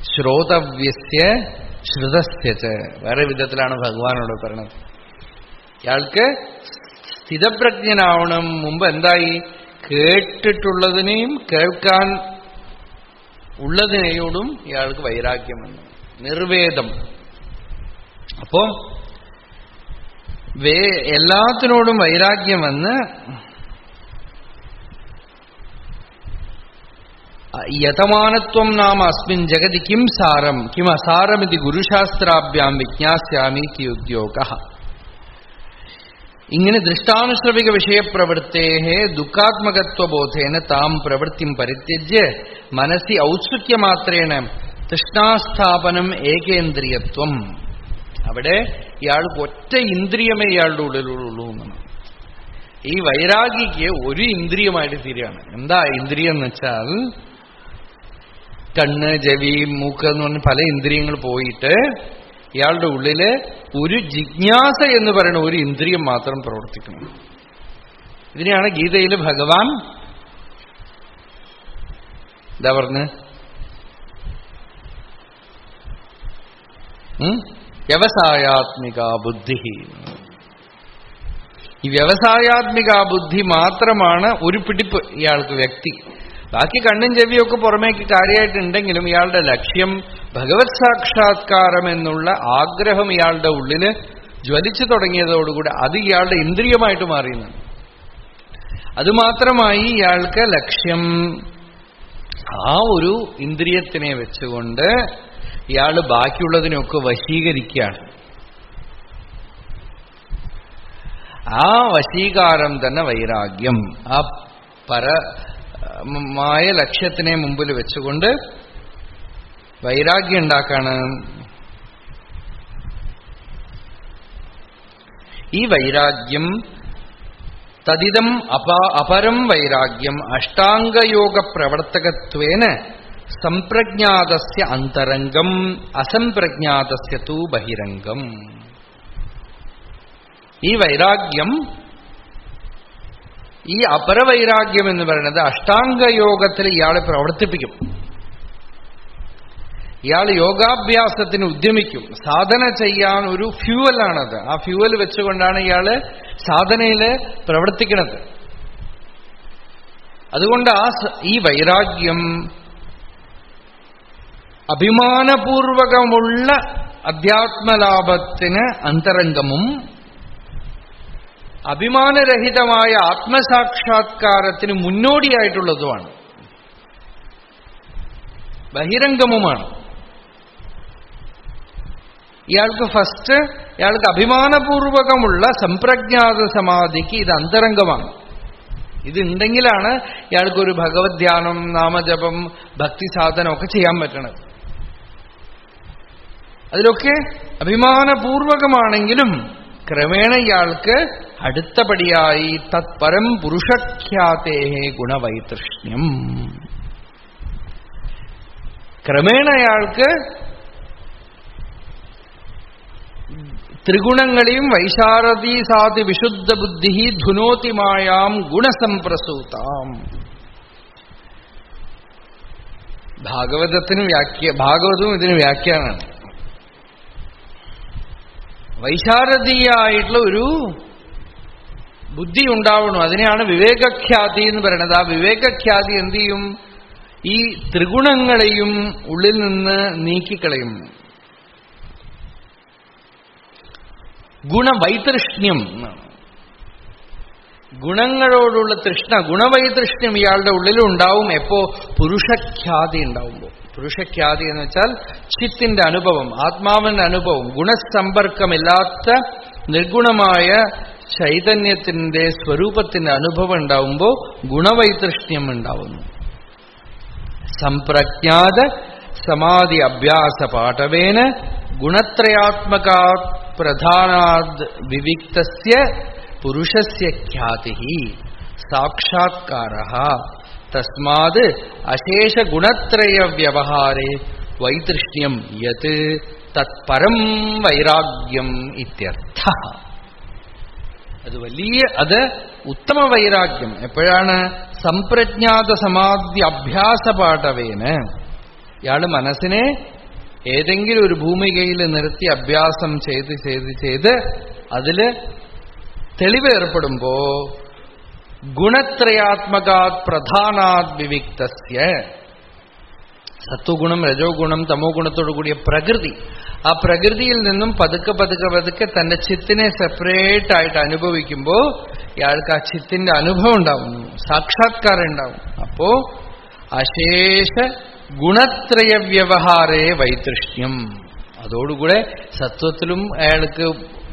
ശ്രോതവ്യസ്യ ശ്രുതസ്യ. വേറെ വിധത്തിലാണ് ഭഗവാനോട് പറയണത്. ഇയാൾക്ക് സ്ഥിതപ്രജ്ഞനാവണം. മുമ്പ് എന്തായി? കേട്ടിട്ടുള്ളതിനെയും കേൾക്കാൻ ഉള്ളതിനെയോടും ഇയാൾക്ക് വൈരാഗ്യം വന്നു, നിർവേദം. അപ്പോ എല്ലാത്തിനോടും വൈരാഗ്യം വന്ന് യതമാനത്വം നാമ അസ്മിൻ ജഗതി കിം സാരം കിം അസാരമിതി ഗുരുശാസ്ത്രാഭ്യാം വിജ്ഞാസ്യാമി ഉദ്യോഗ. ഇങ്ങനെ ദൃഷ്ടാനുശ്രവിക വിഷയപ്രവൃത്തേ ദുഃഖാത്മകത്വബോധേന താം പ്രവൃത്തിം പരിത്യജ്യ മനസ്സി ഔത്സുക്യമാത്രേണ തൃഷ്ണാസ്ഥാപനം ഏകേന്ദ്രിയത്വം. അവിടെ ഇയാൾക്ക് ഒറ്റ ഇന്ദ്രിയമേ ഇയാളുടെ ഉള്ളിലുള്ളൂ എന്നാണ്. ഈ വൈരാഗിക്ക് ഒരു ഇന്ദ്രിയമായിട്ട് തീരുകയാണ്. എന്താ ഇന്ദ്രിയം എന്ന് വെച്ചാൽ കണ്ണ്, ചെവി, മൂക്ക് എന്ന് പറഞ്ഞ പല ഇന്ദ്രിയങ്ങൾ പോയിട്ട് ഇയാളുടെ ഉള്ളില് ഒരു ജിജ്ഞാസ എന്ന് പറയുന്ന ഒരു ഇന്ദ്രിയം മാത്രം പ്രവർത്തിക്കണം. ഇതിനെയാണ് ഗീതയിൽ ഭഗവാൻ എന്താ പറഞ്ഞ് വ്യവസായാത്മിക ബുദ്ധി. ഈ വ്യവസായാത്മിക ബുദ്ധി മാത്രമാണ് ഒരു പിടിപ്പ് ഇയാൾക്ക് വ്യക്തി. ബാക്കി കണ്ണും ചെവിയൊക്കെ പുറമേക്ക് കാര്യമായിട്ടുണ്ടെങ്കിലും ഇയാളുടെ ലക്ഷ്യം ഭഗവത് സാക്ഷാത്കാരം എന്നുള്ള ആഗ്രഹം ഇയാളുടെ ഉള്ളില് ജ്വലിച്ചു തുടങ്ങിയതോടുകൂടി അത് ഇയാളുടെ ഇന്ദ്രിയമായിട്ട് മാറിയുന്നു. അതുമാത്രമായി ഇയാൾക്ക് ലക്ഷ്യം. ആ ഒരു ഇന്ദ്രിയത്തിനെ വെച്ചുകൊണ്ട് ഇയാൾ ബാക്കിയുള്ളതിനൊക്കെ വശീകരിക്കുകയാണ്. ആ വശീകാരം തന്നെ വൈരാഗ്യം. ആ പരമായ ലക്ഷ്യത്തിനെ മുമ്പിൽ വെച്ചുകൊണ്ട് വൈരാഗ്യം ഉണ്ടാക്കാണ്. ഈ വൈരാഗ്യം തദിദം അപരം വൈരാഗ്യം അഷ്ടാംഗയോഗ പ്രവർത്തകത്വേന സംപ്രജ്ഞാതസ്യ അന്തരംഗം അസംപ്രജ്ഞാതസ്യ തു ബഹിരംഗം. ഈ വൈരാഗ്യം, ഈ അപരവൈരാഗ്യം എന്ന് പറയുന്നത് അഷ്ടാംഗയോഗത്തിൽ ഇയാളെ പ്രവർത്തിപ്പിക്കും. ഇയാൾ യോഗാഭ്യാസത്തിന് ഉദ്യമിക്കും. സാധന ചെയ്യാൻ ഒരു ഫ്യൂവലാണത്. ആ ഫ്യൂവൽ വെച്ചുകൊണ്ടാണ് ഇയാള് സാധനയിൽ പ്രവർത്തിക്കുന്നത്. അതുകൊണ്ട് ഈ വൈരാഗ്യം അഭിമാനപൂർവകമുള്ള അധ്യാത്മലാഭത്തിന് അന്തരംഗമും അഭിമാനരഹിതമായ ആത്മസാക്ഷാത്കാരത്തിന് മുന്നോടിയായിട്ടുള്ളതുമാണ്, ബഹിരംഗമുമാണ്. ഇയാൾക്ക് ഫസ്റ്റ് ഇയാൾക്ക് അഭിമാനപൂർവകമുള്ള സംപ്രജ്ഞാത സമാധിക്ക് ഇത് അന്തരംഗമാണ്. ഇതുണ്ടെങ്കിലാണ് ഇയാൾക്കൊരു ഭഗവത് ധ്യാനം, നാമജപം, ഭക്തി സാധനമൊക്കെ ചെയ്യാൻ പറ്റണത്. അതിലൊക്കെ അഭിമാനപൂർവകമാണെങ്കിലും ക്രമേണ ഇയാൾക്ക് അടുത്തപടിയായി തത്പരം പുരുഷഖ്യാതേ ഗുണവൈതൃഷ്ണ്യം. ക്രമേണ അയാൾക്ക് ത്രിഗുണങ്ങളെയും വൈശാരദീ സാതി വിശുദ്ധ ബുദ്ധി ധുനോതി മായാം ഗുണസംപ്രസൂതാം. ഭാഗവതവും ഇതിന് വ്യാഖ്യാനാണ്. വൈശാരദീയായിട്ടുള്ള ഒരു ബുദ്ധി ഉണ്ടാവണം. അതിനെയാണ് വിവേകഖ്യാതി എന്ന് പറയുന്നത്. ആ വിവേകഖ്യാതി എന്ത് ചെയ്യും? ഈ ത്രിഗുണങ്ങളെയും ഉള്ളിൽ നിന്ന് നീക്കിക്കളയും. ഗുണവൈതൃഷ്ണ്യം, ഗുണങ്ങളോടുള്ള തൃഷ്ണ, ഗുണവൈതൃഷ്ണ്യം ഇയാളുടെ ഉള്ളിലുണ്ടാവും. എപ്പോ? പുരുഷഖ്യാതി ഉണ്ടാവുമ്പോൾ. പുരുഷഖ്യാതി എന്ന് വെച്ചാൽ ചിത്തിന്റെ അനുഭവം, ആത്മാവിന്റെ അനുഭവം, ഗുണസമ്പർക്കമില്ലാത്ത നിർഗുണമായ ചൈതന്യത്തിന്റെ സ്വരൂപത്തിന്റെ അനുഭവം ഉണ്ടാവുമ്പോൾ ഗുണവൈതൃഷ്ണ്യം ഉണ്ടാവുന്നു. സംപ്രജ്ഞാത സമാധി അഭ്യാസ പാഠവേന ഗുണത്രയാത്മകാത് പ്രധാനാദ് വിവിക്തസ്യ പുരുഷസ്യ ഖ്യാതി സാക്ഷാത്കാരഃ തസ്മാത് അശേഷ ഗുണത്രയ വ്യവഹാരേ വൈതൃഷ്ണ്യം യത് തത്പരം വൈരാഗ്യം ഇത്യർത്ഥഃ. അത് ഉത്തമ വൈരാഗ്യം എപ്പോഴാണ്? സംപ്രജ്ഞാത സമാധി അഭ്യാസ പാഠവേന. ഇയാള് മനസ്സിനെ ഏതെങ്കിലും ഒരു ഭൂമികയിൽ നിർത്തി അഭ്യാസം ചെയ്ത് അതില് തെളിവ് ഏർപ്പെടുമ്പോ ഗുണത്രയാത്മകാത് പ്രധാനാത് വിവിക്തസ്യ, സത്വഗുണം, രജോ ഗുണം, തമോ ഗുണത്തോടു കൂടിയ പ്രകൃതി, ആ പ്രകൃതിയിൽ നിന്നും പതുക്കെ പതുക്കെ പതുക്കെ തന്റെ ചിത്തിനെ സെപ്പറേറ്റ് ആയിട്ട് അനുഭവിക്കുമ്പോ ഇയാൾക്ക് ആ ചിത്തിന്റെ അനുഭവം ഉണ്ടാവുന്നു, സാക്ഷാത്കാരം ഉണ്ടാവും. അപ്പോ അശേഷ ഗുണത്രയ വ്യവഹാരേ വൈതൃഷ്ണ്യം. അതോടുകൂടെ സത്വത്തിലും അയാൾക്ക്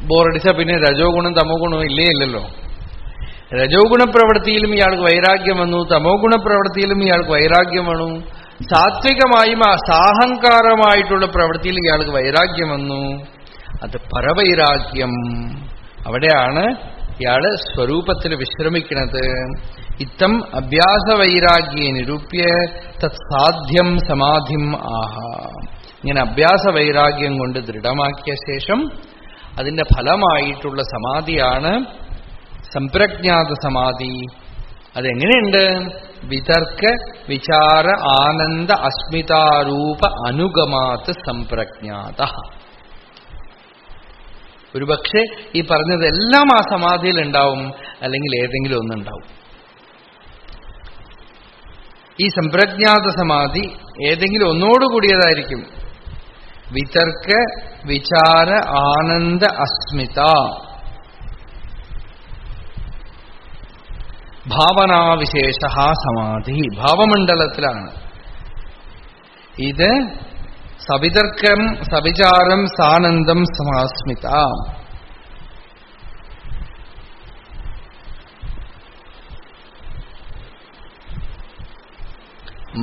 ബോറടിച്ച പിന്നെ രജോ ഗുണം തമോ ഗുണം ഇല്ലല്ലോ. രജോ ഗുണപ്രവൃത്തിയിലും ഇയാൾക്ക് വൈരാഗ്യം വന്നു, തമോ ഗുണപ്രവൃത്തിയിലും ഇയാൾക്ക് വൈരാഗ്യം വന്നു, സാത്വികമായും സാഹങ്കാരമായിട്ടുള്ള പ്രവൃത്തിയിൽ ഇയാൾക്ക് വൈരാഗ്യം വന്നു. അത് പരവൈരാഗ്യം. അവിടെയാണ് ഇയാള് സ്വരൂപത്തിൽ വിശ്രമിക്കുന്നത്. ഇത്തം അഭ്യാസവൈരാഗ്യെ നിരൂപ്യ തത് സാധ്യം സമാധിം ആഹ. ഇങ്ങനെ അഭ്യാസവൈരാഗ്യം കൊണ്ട് ദൃഢമാക്കിയ ശേഷം അതിന്റെ ഫലമായിട്ടുള്ള സമാധിയാണ് സംപ്രജ്ഞാത സമാധി അതെങ്ങനെയുണ്ട്? വിതർക്ക വിചാര ആനന്ദ അസ്മിതാരൂപ അനുഗമാത് സംപ്രജ്ഞാത. ഒരുപക്ഷെ ഈ പറഞ്ഞതെല്ലാം ആ സമാധിയിൽ ഉണ്ടാവും, അല്ലെങ്കിൽ ഏതെങ്കിലും ഒന്നുണ്ടാവും. ഈ സംപ്രജ്ഞാത സമാധി ഏതെങ്കിലും ഒന്നോടുകൂടിയതായിരിക്കും. വിതർക്ക വിചാര ആനന്ദ അസ്മിത ഭാവനാവിശേഷ സമാധി ഭാവമണ്ഡലത്തിലാണ്. ഇത് സവിതർക്കം സവിചാരം സാനന്ദം സമാസ്മിത.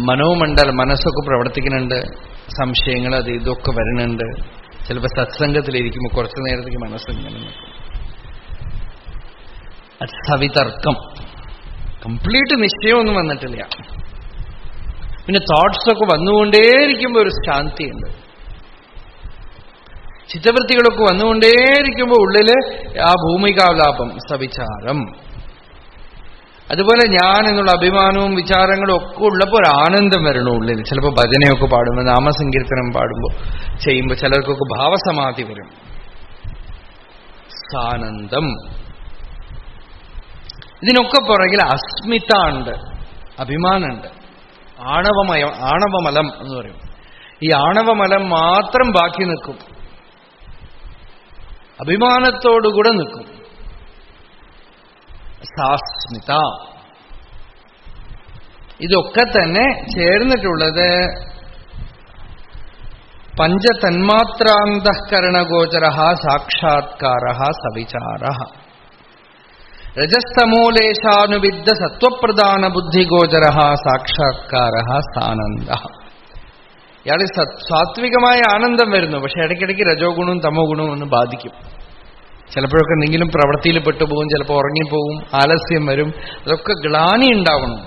മനോമണ്ഡലം, മനസ്സൊക്കെ പ്രവർത്തിക്കുന്നുണ്ട്, സംശയങ്ങൾ അത് ഇതൊക്കെ വരുന്നുണ്ട്. ചിലപ്പോൾ സത്സംഗത്തിലിരിക്കുമ്പോൾ കുറച്ചു നേരത്തേക്ക് മനസ്സിങ്ങനെ നിൽക്കും. അത് സവിതർക്കം. കംപ്ലീറ്റ് നിശ്ചയമൊന്നും വന്നിട്ടില്ല. പിന്നെ തോട്ട്സൊക്കെ വന്നുകൊണ്ടേയിരിക്കുമ്പോൾ ഒരു ശാന്തിയുണ്ട്. ചിത്തവൃത്തികളൊക്കെ വന്നുകൊണ്ടേയിരിക്കുമ്പോൾ ഉള്ളില് ആ ഭൂമികാലാപം സവിചാരം. അതുപോലെ ഞാൻ എന്നുള്ള അഭിമാനവും വിചാരങ്ങളും ഒക്കെ ഉള്ളപ്പോൾ ഒരു ആനന്ദം വരണു ഉള്ളിൽ. ചിലപ്പോൾ ഭജനയൊക്കെ പാടുമ്പോൾ, നാമസങ്കീർത്തനം പാടുമ്പോൾ ചെയ്യുമ്പോൾ ചിലർക്കൊക്കെ ഭാവസമാധി വരും. സാനന്ദം. ഇതിനൊക്കെ പുറകിൽ അസ്മിത ഉണ്ട്, അഭിമാനമുണ്ട്, ആണവമലം എന്ന് പറയും. ഈ ആണവമലം മാത്രം ബാക്കി നിൽക്കും, അഭിമാനത്തോടുകൂടെ നിൽക്കും. സാസ്മിത. ഇതൊക്കെ തന്നെ ചേർന്നിട്ടുള്ളത് പഞ്ചതന്മാത്രാന്തഃകരണഗോചര സാക്ഷാത്കാര സവിചാര. രജസ്തമൂലേശാനുവിദ്യ സത്വപ്രധാന ബുദ്ധിഗോചര സാക്ഷാത്കാര സാനന്ദ. ഇയാൾ സാത്വികമായ ആനന്ദം വരുന്നു, പക്ഷെ ഇടയ്ക്കിടയ്ക്ക് രജോ ഗുണവും തമോ ഗുണവും ഒന്ന് ബാധിക്കും. ചിലപ്പോഴൊക്കെ എന്തെങ്കിലും പ്രവൃത്തിയിൽ പെട്ടുപോകും, ചിലപ്പോൾ ഉറങ്ങിപ്പോവും, ആലസ്യം വരും. അതൊക്കെ ഗ്ലാനി ഉണ്ടാവണം.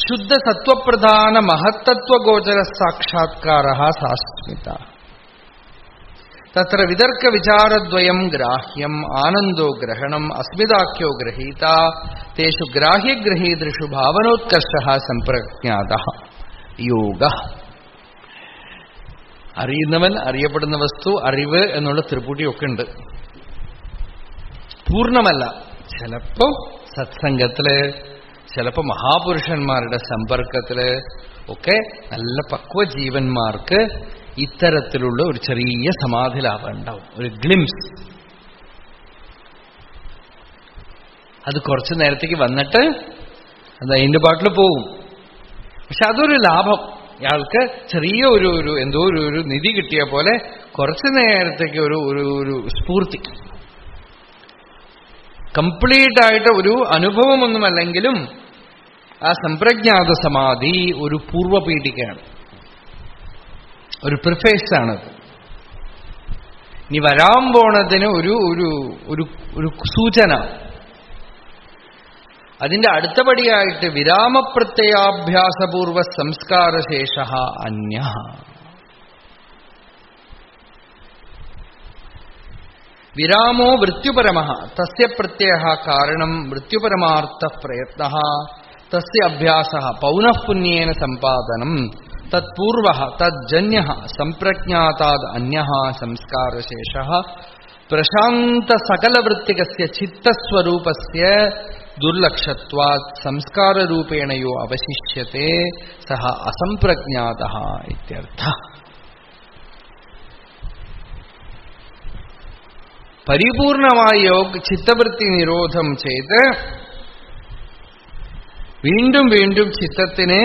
ശുദ്ധ സത്വപ്രധാന മഹത്തത്വഗോചര സാക്ഷാത്കാര സാസ്മിത. തത്ര വിതർക്ക വിചാരദ്വയം ഗ്രാഹ്യം ആനന്ദോ ഗ്രഹണം അസ്മിതാഖ്യോ ഗ്രഹീത തേഷു ഗ്രാഹ്യഗ്രഹീതൃഷു ഭാവനോത്കർഷ സംപ്രജ്ഞാത യോഗ. അറിയുന്നവൻ, അറിയപ്പെടുന്ന വസ്തു, അറിവ് എന്നുള്ള ത്രിപുടിയൊക്കെ ഉണ്ട്. പൂർണ്ണമല്ല. ചിലപ്പോ സത്സംഗത്തില്, ചിലപ്പോ മഹാപുരുഷന്മാരുടെ സമ്പർക്കത്തില് ഒക്കെ നല്ല പക്വജീവന്മാർക്ക് ഇത്തരത്തിലുള്ള ഒരു ചെറിയ സമാധിലാഭം ഉണ്ടാവും, ഒരു ഗ്ലിംസ്. അത് കുറച്ചു നേരത്തേക്ക് വന്നിട്ട് അത് അതിന്റെ പാട്ടിൽ പോവും. പക്ഷെ അതൊരു ലാഭം. ഇയാൾക്ക് ചെറിയ ഒരു എന്തോ ഒരു നിധി കിട്ടിയ പോലെ കുറച്ചു നേരത്തേക്ക് ഒരു സ്ഫൂർത്തി. കംപ്ലീറ്റ് ആയിട്ട് ഒരു അനുഭവമൊന്നുമല്ലെങ്കിലും ആ സംപ്രജ്ഞാത സമാധി ഒരു പൂർവപീഠികയാണ്, ഒരു പ്രിഫേസാണത്. ഇനി വരാൻ പോണതിന് ഒരു സൂചന. അതിന്റെ അടുത്തപടിയായിട്ട് വിരാമപ്രത്യയാഭ്യാസപൂർവ സംസ്കാരശേഷ അന്യ. വിരാമോ മൃത്യുപരമഃ തസ്യ പ്രത്യയഃ കാരണം മൃത്യുപരമാർത്ഥ പ്രയത്നഃ തസ്യ അഭ്യാസഃ പൗനഃ പുണ്യേന സമ്പാദനം തത്പൂർവഃ തജ്ജന്യഃ സംപ്രജ്ഞാതാദ് അന്യഃ സംസ്കാരശേഷഃ പ്രശാന്ത സകലവൃത്തികസ്യ ചിത്തസ്വരൂപസ്യ ദുർലക്ഷത്വാത് സംസ്കാരരൂപേണ യോ അവശിഷ്യത്തെ സഹ അസംപ്രജ്ഞാതഃ ഇത്യർത്ഥഃ. പരിപൂർണമായ ചിത്തവൃത്തി നിരോധം ചെയ്ത് വീണ്ടും വീണ്ടും ചിത്തത്തിനെ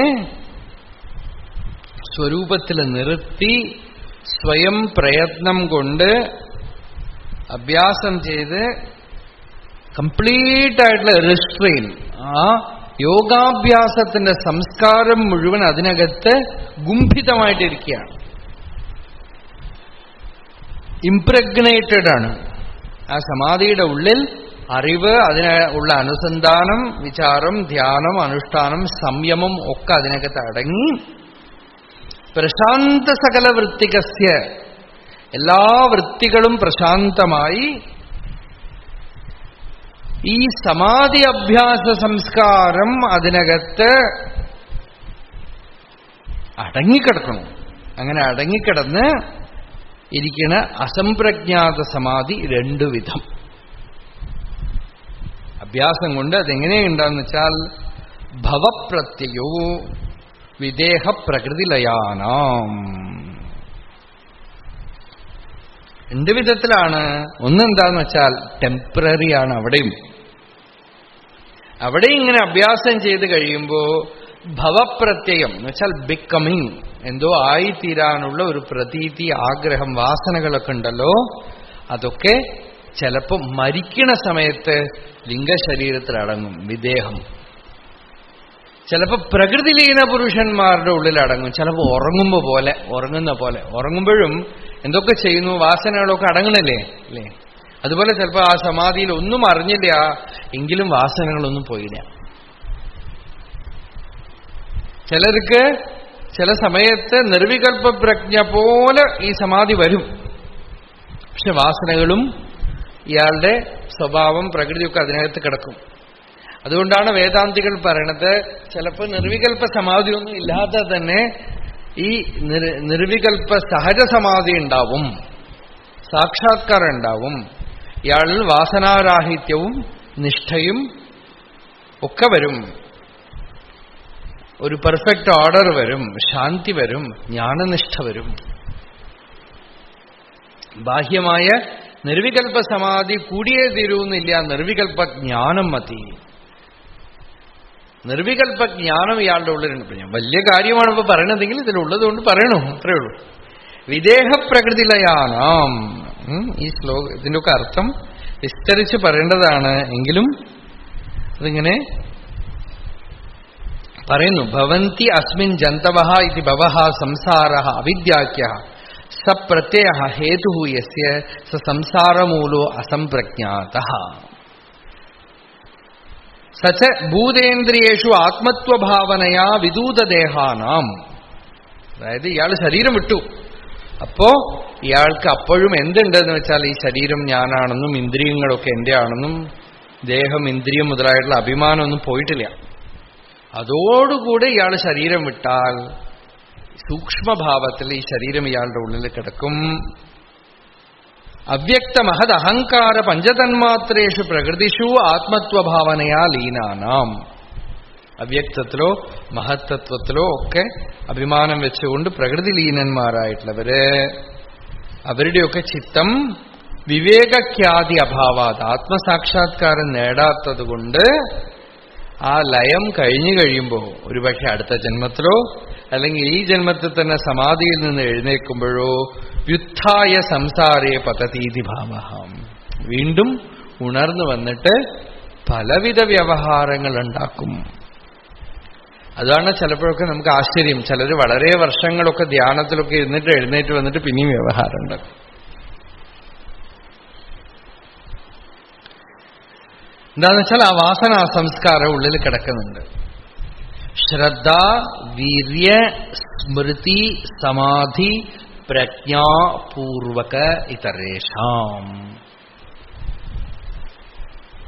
സ്വരൂപത്തിൽ നിർത്തി സ്വയം പ്രയത്നം കൊണ്ട് അഭ്യാസം ചെയ്ത് കംപ്ലീറ്റ് ആയിട്ടുള്ള റിസ്ട്രെയിൻ, ആ യോഗാഭ്യാസത്തിന്റെ സംസ്കാരം മുഴുവൻ അതിനകത്ത് ഗുംഭിതമായിട്ടിരിക്കുകയാണ്, ഇംപ്രഗ്നേറ്റഡ് ആണ്. ആ സമാധിയുടെ ഉള്ളിൽ അറിവ്, അതിന് ഉള്ള അനുസന്ധാനം, വിചാരം, ധ്യാനം, അനുഷ്ഠാനം, സംയമം ഒക്കെ അതിനകത്ത് അടങ്ങി പ്രശാന്ത സകല വൃത്തികസ്യ, എല്ലാ വൃത്തികളും പ്രശാന്തമായി ഈ സമാധി അഭ്യാസ സംസ്കാരം അതിനകത്ത് അടങ്ങിക്കിടക്കണം. അങ്ങനെ അടങ്ങിക്കിടന്ന് ഇരിക്കണ അസംപ്രജ്ഞാത സമാധി രണ്ടു വിധം. അഭ്യാസം കൊണ്ട് അതെങ്ങനെയുണ്ടാന്ന് വെച്ചാൽ ഭവപ്രത്യയോ വിദേഹ പ്രകൃതിലയാനാം. രണ്ടു വിധത്തിലാണ്. ഒന്നെന്താന്ന് വെച്ചാൽ ടെമ്പററി ആണ്. അവിടെ ഇങ്ങനെ അഭ്യാസം ചെയ്ത് കഴിയുമ്പോ ഭവപ്രത്യയം എന്ന് വെച്ചാൽ ബിക്കമിങ്, എന്തോ ആയിത്തീരാനുള്ള ഒരു പ്രതീതി, ആഗ്രഹം, വാസനകളൊക്കെ ഉണ്ടല്ലോ, അതൊക്കെ ചിലപ്പോ മരിക്കണ സമയത്ത് ലിംഗശരീരത്തിൽ അടങ്ങും, വിദേഹം. ചിലപ്പോ പ്രകൃതിലീന പുരുഷന്മാരുടെ ഉള്ളിൽ അടങ്ങും. ചിലപ്പോ ഉറങ്ങുന്ന പോലെ ഉറങ്ങുമ്പോഴും എന്തൊക്കെ ചെയ്യുന്നു, വാസനകളൊക്കെ അടങ്ങണല്ലേ അല്ലേ? അതുപോലെ ചിലപ്പോ ആ സമാധിയിൽ ഒന്നും അറിഞ്ഞില്ല, എങ്കിലും വാസനകളൊന്നും പോയില്ല. ചിലർക്ക് ചില സമയത്ത് നിർവികൽപ്പ പ്രജ്ഞ പോലെ ഈ സമാധി വരും, പക്ഷെ വാസനകളും ഇയാളുടെ സ്വഭാവം, പ്രകൃതിയൊക്കെ അതിനകത്ത് കിടക്കും. അതുകൊണ്ടാണ് വേദാന്തികൾ പറയണത്, ചിലപ്പോൾ നിർവികൽപ്പ സമാധിയൊന്നും ഇല്ലാതെ തന്നെ ഈ നിർവികൽപ്പ സഹജസമാധി ഉണ്ടാവും, സാക്ഷാത്കാരം ഉണ്ടാവും. ഇയാളിൽ വാസനാരാഹിത്യവും നിഷ്ഠയും ഒക്കെ വരും, ഒരു പെർഫെക്റ്റ് ഓർഡർ വരും, ശാന്തി വരും, ജ്ഞാനനിഷ്ഠ വരും. ബാഹ്യമായ നിർവികൽപ്പ സമാധി കൂടിയേ തീരുന്നില്ല, നിർവികൽപ്പ ജ്ഞാനം മതി. നിർവികൽപ്പ ജ്ഞാനം ഇയാളുടെ ഉള്ളിലുണ്ട്. ഞാൻ വലിയ കാര്യമാണ് ഇപ്പൊ പറയണതെങ്കിൽ ഇതിലുള്ളതുകൊണ്ട് പറയണു, അത്രയേ ഉള്ളൂ. വിദേഹപ്രകൃതിലയാനാം. ഈ ഇതിൻ്റെയൊക്കെ അർത്ഥം വിസ്തരിച്ച് പറയേണ്ടതാണ്, എങ്കിലും അതിങ്ങനെ പറയുന്നു. ഭവന്തി അസ്മിൻ ജന്തവഃ ഇതി ഭവഃ സംസാരഃ അവിദ്യാഖ്യഃ സപ്രത്യയഃ ഹേതുഃ യസ്യ സ സംസാരമൂലോ അസംപ്രജ്ഞാതഃ സച ഭൂതേന്ദ്രിയേഷു ആത്മത്വഭാവനയാ വിദൂതദേഹാനാം. അതായത് ഇയാൾ ശരീരം വിട്ടു, അപ്പോ ഇയാൾക്ക് അപ്പോഴും എന്തുണ്ടെന്ന് വെച്ചാൽ ഈ ശരീരം ഞാനാണെന്നും ഇന്ദ്രിയങ്ങളൊക്കെ എന്റെ ആണെന്നും ദേഹം, ഇന്ദ്രിയം മുതലായിട്ടുള്ള അഭിമാനമൊന്നും പോയിട്ടില്ല. അതോടുകൂടെ ഇയാൾ ശരീരം വിട്ടാൽ സൂക്ഷ്മഭാവത്തിൽ ഈ ശരീരം ഇയാളുടെ ഉള്ളിൽ കിടക്കും. അവ്യക്ത മഹദ് അഹങ്കാര പഞ്ചതന്മാത്രേഷു പ്രകൃതിഷു ആത്മത്വഭാവനയാ ലീനാനാം. അവ്യക്തത്തിലോ മഹത്തത്വത്തിലോ ഒക്കെ അഭിമാനം വെച്ചുകൊണ്ട് പ്രകൃതി ലീനന്മാരായിട്ടുള്ളവര്, അവരുടെയൊക്കെ ചിത്തം വിവേകഖ്യാതി അഭാവാത്, ആത്മസാക്ഷാത്കാരം നേടാത്തതുകൊണ്ട് ആ ലയം കഴിഞ്ഞു കഴിയുമ്പോൾ ഒരുപക്ഷെ അടുത്ത ജന്മത്തിലോ അല്ലെങ്കിൽ ഈ ജന്മത്തിൽ തന്നെ സമാധിയിൽ നിന്ന് എഴുന്നേൽക്കുമ്പോഴോ വ്യുത്ഥായ സംസാരേ പതതീതി ഭാവം, വീണ്ടും ഉണർന്നു വന്നിട്ട് പലവിധ വ്യവഹാരങ്ങൾ ഉണ്ടാക്കും. അതാണ് ചിലപ്പോഴൊക്കെ നമുക്ക് ആശ്ചര്യം. ചിലർ വളരെ വർഷങ്ങളൊക്കെ ധ്യാനത്തിലൊക്കെ ഇരുന്നിട്ട് എഴുന്നേറ്റ് വന്നിട്ട് പിന്നെയും വ്യവഹാരം ഉണ്ടാക്കും. എന്താന്ന് വെച്ചാൽ ആ വാസന, സംസ്കാരം ഉള്ളിൽ കിടക്കുന്നുണ്ട്. ശ്രദ്ധ, വീര്യ, സ്മൃതി, സമാധി, പ്രജ്ഞാപൂർവക ഇതരേഷാം.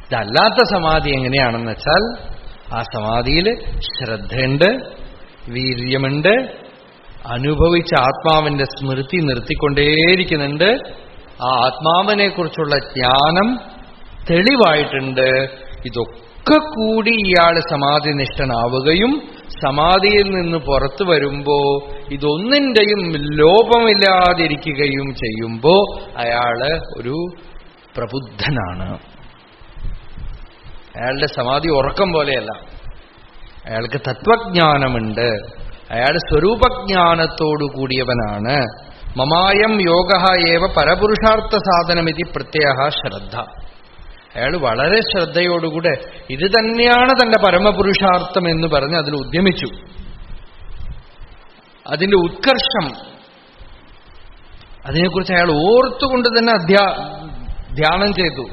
ഇതല്ലാത്ത സമാധി എങ്ങനെയാണെന്ന് വെച്ചാൽ ആ സമാധിയിൽ ശ്രദ്ധയുണ്ട്, വീര്യമുണ്ട്, അനുഭവിച്ച ആത്മാവിന്റെ സ്മൃതി നിർത്തിക്കൊണ്ടേയിരിക്കുന്നുണ്ട്, ആ ആത്മാവിനെ കുറിച്ചുള്ള ജ്ഞാനം തെളിവായിട്ടുണ്ട്. ഇതൊക്കെ കൂടി ഇയാൾ സമാധിനിഷ്ഠനാവുകയും സമാധിയിൽ നിന്ന് പുറത്തു വരുമ്പോ ഇതൊന്നിന്റെയും ലോപമില്ലാതിരിക്കുകയും ചെയ്യുമ്പോ അയാള് ഒരു പ്രബുദ്ധനാണ്. അയാളുടെ സമാധി ഉറക്കം പോലെയല്ല, അയാൾക്ക് തത്വജ്ഞാനമുണ്ട്, അയാൾ സ്വരൂപജ്ഞാനത്തോടു കൂടിയവനാണ്. മമായം യോഗഃ ഏവ പരപുരുഷാർത്ഥ സാധനമിതി പ്രത്യയഃ ശ്രദ്ധ. അയാൾ വളരെ ശ്രദ്ധയോടുകൂടെ ഇത് തന്നെയാണ് തന്റെ പരമപുരുഷാർത്ഥം എന്ന് പറഞ്ഞ് അതിൽ ഉദ്യമിച്ചു. അതിന്റെ ഉത്കർഷം, അതിനെക്കുറിച്ച് അയാൾ ഓർത്തുകൊണ്ട് തന്നെ ധ്യാനം ചെയ്തു.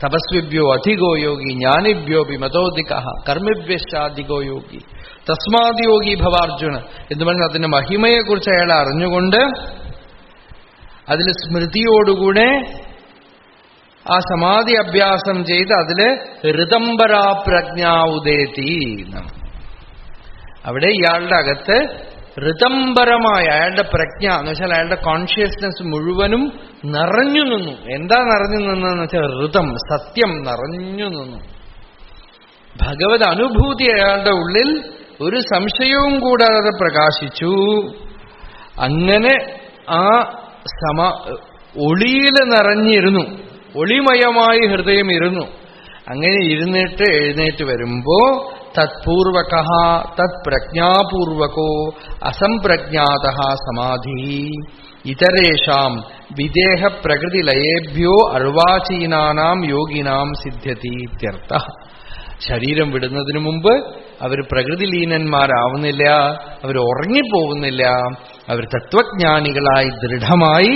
തപസ്വിഭ്യോ അധികോ യോഗി ജ്ഞാനിഭ്യോ വിമതോധിക കർമ്മിഭ്യശ്ചാധികോ യോഗി തസ്മാദ്യോഗി ഭവാർജുന എന്ന് പറഞ്ഞ് അതിന്റെ മഹിമയെക്കുറിച്ച് അയാൾ അറിഞ്ഞുകൊണ്ട് അതിൽ സ്മൃതിയോടുകൂടെ ആ സമാധി അഭ്യാസം ചെയ്ത് അതില് ഋതംബരാ പ്രജ്ഞാ ഉദേതി. അവിടെ ഇയാളുടെ അകത്ത് ഋതംബരമായ അയാളുടെ പ്രജ്ഞ എന്ന് വെച്ചാൽ അയാളുടെ കോൺഷ്യസ്നെസ് മുഴുവനും നിറഞ്ഞു നിന്നു. എന്താ നിറഞ്ഞു നിന്നെന്ന് വെച്ചാൽ ഋതം, സത്യം നിറഞ്ഞു നിന്നു. ഭഗവത് അനുഭൂതി അയാളുടെ ഉള്ളിൽ ഒരു സംശയവും കൂടാതെ പ്രകാശിച്ചു. അങ്ങനെ ആ ഒളിയിൽ നിറഞ്ഞിരുന്നു, ഒളിമയമായി ഹൃദയം ഇരുന്നു. അങ്ങനെ ഇരുന്നിട്ട് എഴുന്നേറ്റ് വരുമ്പോ തത്പൂർവക തത് പ്രജ്ഞാപൂർവകോ അസംപ്രജ്ഞാത സമാധി ഇതരേഷാം വിദേഹ പ്രകൃതിലയേഭ്യോ അർവാചീനാനാം യോഗിനാം സിദ്ധ്യതി ഇത്യർത്ഥ. ശരീരം വിടുന്നതിനു മുമ്പ് അവർ പ്രകൃതിലീനന്മാരാവുന്നില്ല, അവർ ഉറങ്ങിപ്പോകുന്നില്ല, അവർ തത്വജ്ഞാനികളായി ദൃഢമായി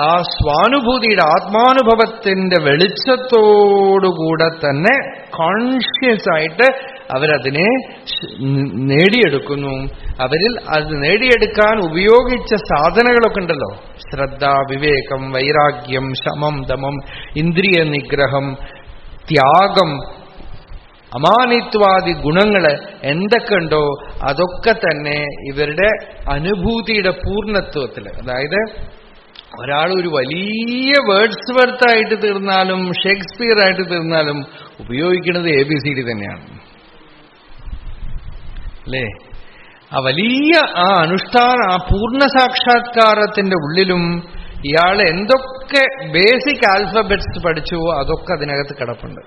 ആ സ്വാനുഭൂതിയുടെ ആത്മാനുഭവത്തിന്റെ വെളിച്ചത്തോടുകൂടെ തന്നെ കോൺഷ്യസ് ആയിട്ട് അവരതിനെ നേടിയെടുക്കുന്നു. അവരിൽ അത് നേടിയെടുക്കാൻ ഉപയോഗിച്ച സാധനങ്ങളൊക്കെ ഉണ്ടല്ലോ, ശ്രദ്ധ, വിവേകം, വൈരാഗ്യം, ശമം, ദമം, ഇന്ദ്രിയ നിഗ്രഹം, ത്യാഗം, അമാനിത്വാദി ഗുണങ്ങള് എന്തൊക്കെ ഉണ്ടോ അതൊക്കെ തന്നെ ഇവരുടെ അനുഭൂതിയുടെ പൂർണ്ണത്വത്തില്, അതായത് ഒരാൾ ഒരു വലിയ വേർഡ്സ് വർത്തായിട്ട് തീർന്നാലും ഷേക്സ്പിയർ ആയിട്ട് തീർന്നാലും ഉപയോഗിക്കുന്നത് ABCD തന്നെയാണ് അല്ലേ? ആ വലിയ ആ അനുഷ്ഠാന ആ പൂർണ്ണ സാക്ഷാത്കാരത്തിന്റെ ഉള്ളിലും ഇയാൾ എന്തൊക്കെ ബേസിക് ആൽഫബറ്റ്സ് പഠിച്ചുവോ അതൊക്കെ അതിനകത്ത് കിടപ്പുണ്ട്.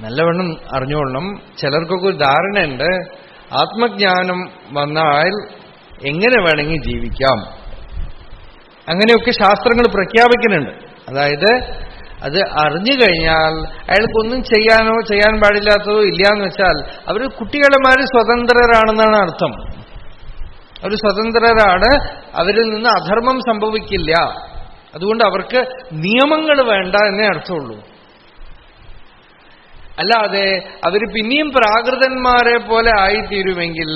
നല്ലവണ്ണം അറിഞ്ഞോളണം. ചിലർക്കൊക്കെ ഒരു ധാരണയുണ്ട്, ആത്മജ്ഞാനം വന്നാൽ എങ്ങനെ വേണമെങ്കിൽ ജീവിക്കാം. അങ്ങനെയൊക്കെ ശാസ്ത്രങ്ങൾ പ്രഖ്യാപിക്കുന്നുണ്ട്. അതായത് അത് അറിഞ്ഞു കഴിഞ്ഞാൽ അയാൾക്കൊന്നും ചെയ്യാനോ ചെയ്യാൻ പാടില്ലാത്തതോ ഇല്ലാന്ന് വെച്ചാൽ അവർ കുട്ടികളെമാര് സ്വതന്ത്രരാണെന്നാണ് അർത്ഥം. അവർ സ്വതന്ത്രരാണ്, അവരിൽ നിന്ന് അധർമ്മം സംഭവിക്കില്ല, അതുകൊണ്ട് അവർക്ക് നിയമങ്ങൾ വേണ്ട എന്നേ അർത്ഥമുള്ളൂ. അല്ലാതെ അവർ പിന്നെയും പ്രാകൃതന്മാരെ പോലെ ആയിത്തീരുമെങ്കിൽ,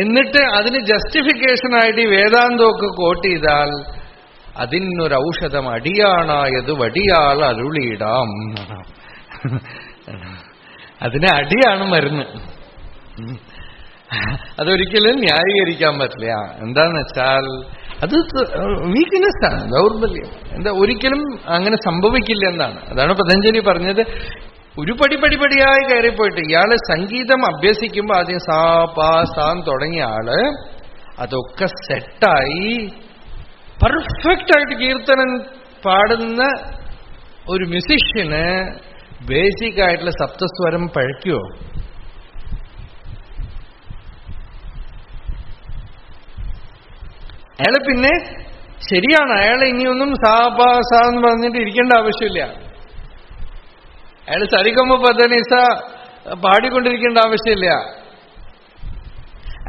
എന്നിട്ട് അതിന് ജസ്റ്റിഫിക്കേഷനായിട്ട് ഈ വേദാന്തമൊക്കെ കോട്ട് ചെയ്താൽ അതിനൊരൗഷധം അടിയാണായത് വടിയാൾ അരുളിയിടാം. അതിന് അടിയാണ് മരുന്ന്. അതൊരിക്കലും ന്യായീകരിക്കാൻ പറ്റില്ല. എന്താന്ന് വെച്ചാൽ അത് വീക്ക്നെസ്സാണ്, ദൗർബല്യം. എന്താ ഒരിക്കലും അങ്ങനെ സംഭവിക്കില്ല എന്നാണ്. അതാണ് പതഞ്ജലി പറഞ്ഞത്. ഒരു പടിപടിയായി കയറിപ്പോയിട്ട് ഇയാള് സംഗീതം അഭ്യസിക്കുമ്പോൾ ആദ്യം സാ പാ സാൻ തുടങ്ങിയ ആള് അതൊക്കെ സെറ്റായി പെർഫെക്റ്റ് ആയിട്ട് കീർത്തനം പാടുന്ന ഒരു മ്യൂസിഷ്യന് ബേസിക് ആയിട്ടുള്ള സപ്തസ്വരം പഴയ്ക്കുമോ? അയാള് പിന്നെ ശരിയാണ്, അയാൾ ഇനിയൊന്നും സാ പാ സാ എന്ന് പറഞ്ഞിട്ട് ഇരിക്കേണ്ട ആവശ്യമില്ല. അയാൾ സരിഗമ പദനിസ പാടിക്കൊണ്ടിരിക്കേണ്ട ആവശ്യമില്ല.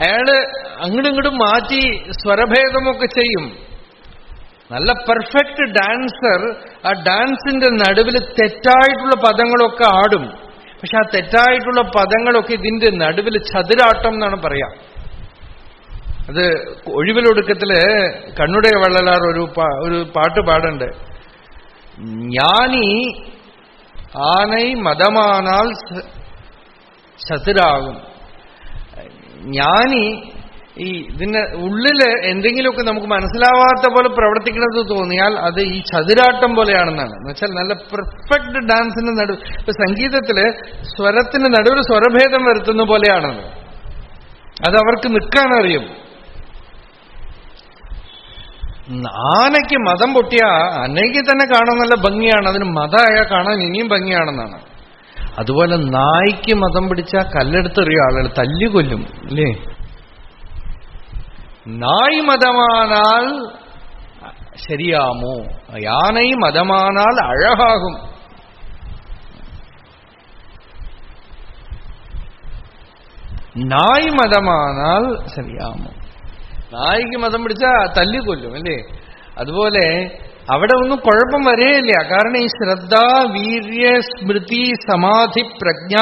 അയാള് അങ്ങോട്ടും ഇങ്ങോട്ടും മാറ്റി സ്വരഭേദമൊക്കെ ചെയ്യും. നല്ല പെർഫെക്റ്റ് ഡാൻസർ ആ ഡാൻസിന്റെ നടുവിൽ തെറ്റായിട്ടുള്ള പദങ്ങളൊക്കെ ആടും. പക്ഷെ ആ തെറ്റായിട്ടുള്ള പദങ്ങളൊക്കെ ഇതിന്റെ നടുവിൽ ചതുരാട്ടം എന്നാണ് പറയാം. അത് ഒഴിവിലൊടുക്കത്തില് കണ്ണുടയ വള്ളലാർ ഒരു പാട്ട് പാടുണ്ട്. ജ്ഞാനി ആനൈ മതമാനാൽ ചതുരാകും. ജ്ഞാനി ഈ ഇതിന്റെ ഉള്ളില് എന്തെങ്കിലുമൊക്കെ നമുക്ക് മനസ്സിലാവാത്ത പോലെ പ്രവർത്തിക്കുന്നത് തോന്നിയാൽ അത് ഈ ചതുരാട്ടം പോലെയാണെന്നാണ്. എന്നുവെച്ചാൽ നല്ല പെർഫെക്റ്റ് ഡാൻസിന്റെ നടുവ്, ഇപ്പൊ സംഗീതത്തില് സ്വരത്തിന് നടുവിൽ സ്വരഭേദം വരുത്തുന്ന പോലെയാണത്. അത് അവർക്ക് നിൽക്കാനറിയും. ആനയ്ക്ക് മതം പൊട്ടിയ ആനയ്ക്ക് തന്നെ കാണാൻ നല്ല ഭംഗിയാണ്, അതിന് മതമായ കാണാൻ ഇനിയും ഭംഗിയാണെന്നാണ്. അതുപോലെ നായ്ക്ക് മതം പിടിച്ചാൽ കല്ലെടുത്തെറിയ ആളുകൾ തല്ലിക്കൊല്ലും അല്ലേ? നായ് മതമാനാൽ ശരിയാമോ? യാനൈ മതമാനാൽ അഴകാകും. നായ് മതമാനാൽ ശരിയാമോ? നായിക്ക് മതം പിടിച്ചാൽ തല്ലിക്കൊല്ലും അല്ലേ? അതുപോലെ അവിടെ ഒന്നും കുഴപ്പം വരേയില്ല. കാരണം ഈ ശ്രദ്ധ, വീര്യ, സ്മൃതി, സമാധി, പ്രജ്ഞ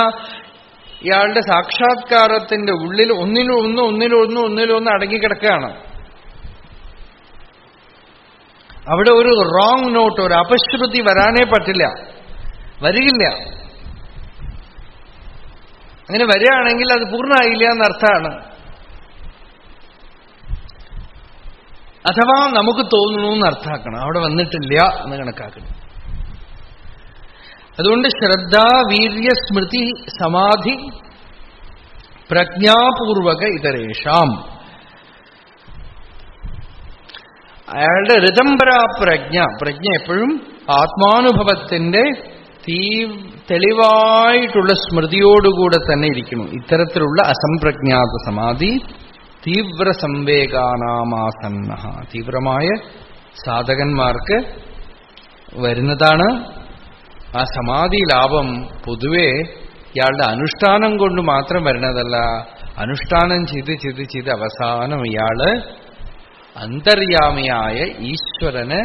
ഇയാളുടെ സാക്ഷാത്കാരത്തിന്റെ ഉള്ളിൽ ഒന്നിലൊന്ന് അടങ്ങിക്കിടക്കുകയാണ്. അവിടെ ഒരു റോങ് നോട്ട്, ഒരു അപശ്രുതി വരാനേ പറ്റില്ല, വരികില്ല. അങ്ങനെ വരികയാണെങ്കിൽ അത് പൂർണ്ണമായില്ല എന്നർത്ഥമാണ്. അഥവാ നമുക്ക് തോന്നുന്നു എന്ന് അർത്ഥാക്കണം, അവിടെ വന്നിട്ടില്ല എന്ന് കണക്കാക്കണം. അതുകൊണ്ട് ശ്രദ്ധ, വീര്യ, സ്മൃതി, സമാധി, പ്രജ്ഞാപൂർവക ഇതരേഷാം. അയാളുടെ ഋതംബരാ പ്രജ്ഞ എപ്പോഴും ആത്മാനുഭവത്തിന്റെ തെളിവായിട്ടുള്ള സ്മൃതിയോടുകൂടെ തന്നെ ഇരിക്കണം. ഇത്തരത്തിലുള്ള അസംപ്രജ്ഞാത സമാധി തീവ്ര സംവേഗാനാമാസന്ന, തീവ്രമായ സാധകന്മാർക്ക് വരുന്നതാണ്. ആ സമാധി ലാഭം പൊതുവെ ഇയാളുടെ അനുഷ്ഠാനം കൊണ്ട് മാത്രം വരുന്നതല്ല. അനുഷ്ഠാനം ചെയ്ത് അവസാനം ഇയാള് അന്തര്യാമിയായ ഈശ്വരന്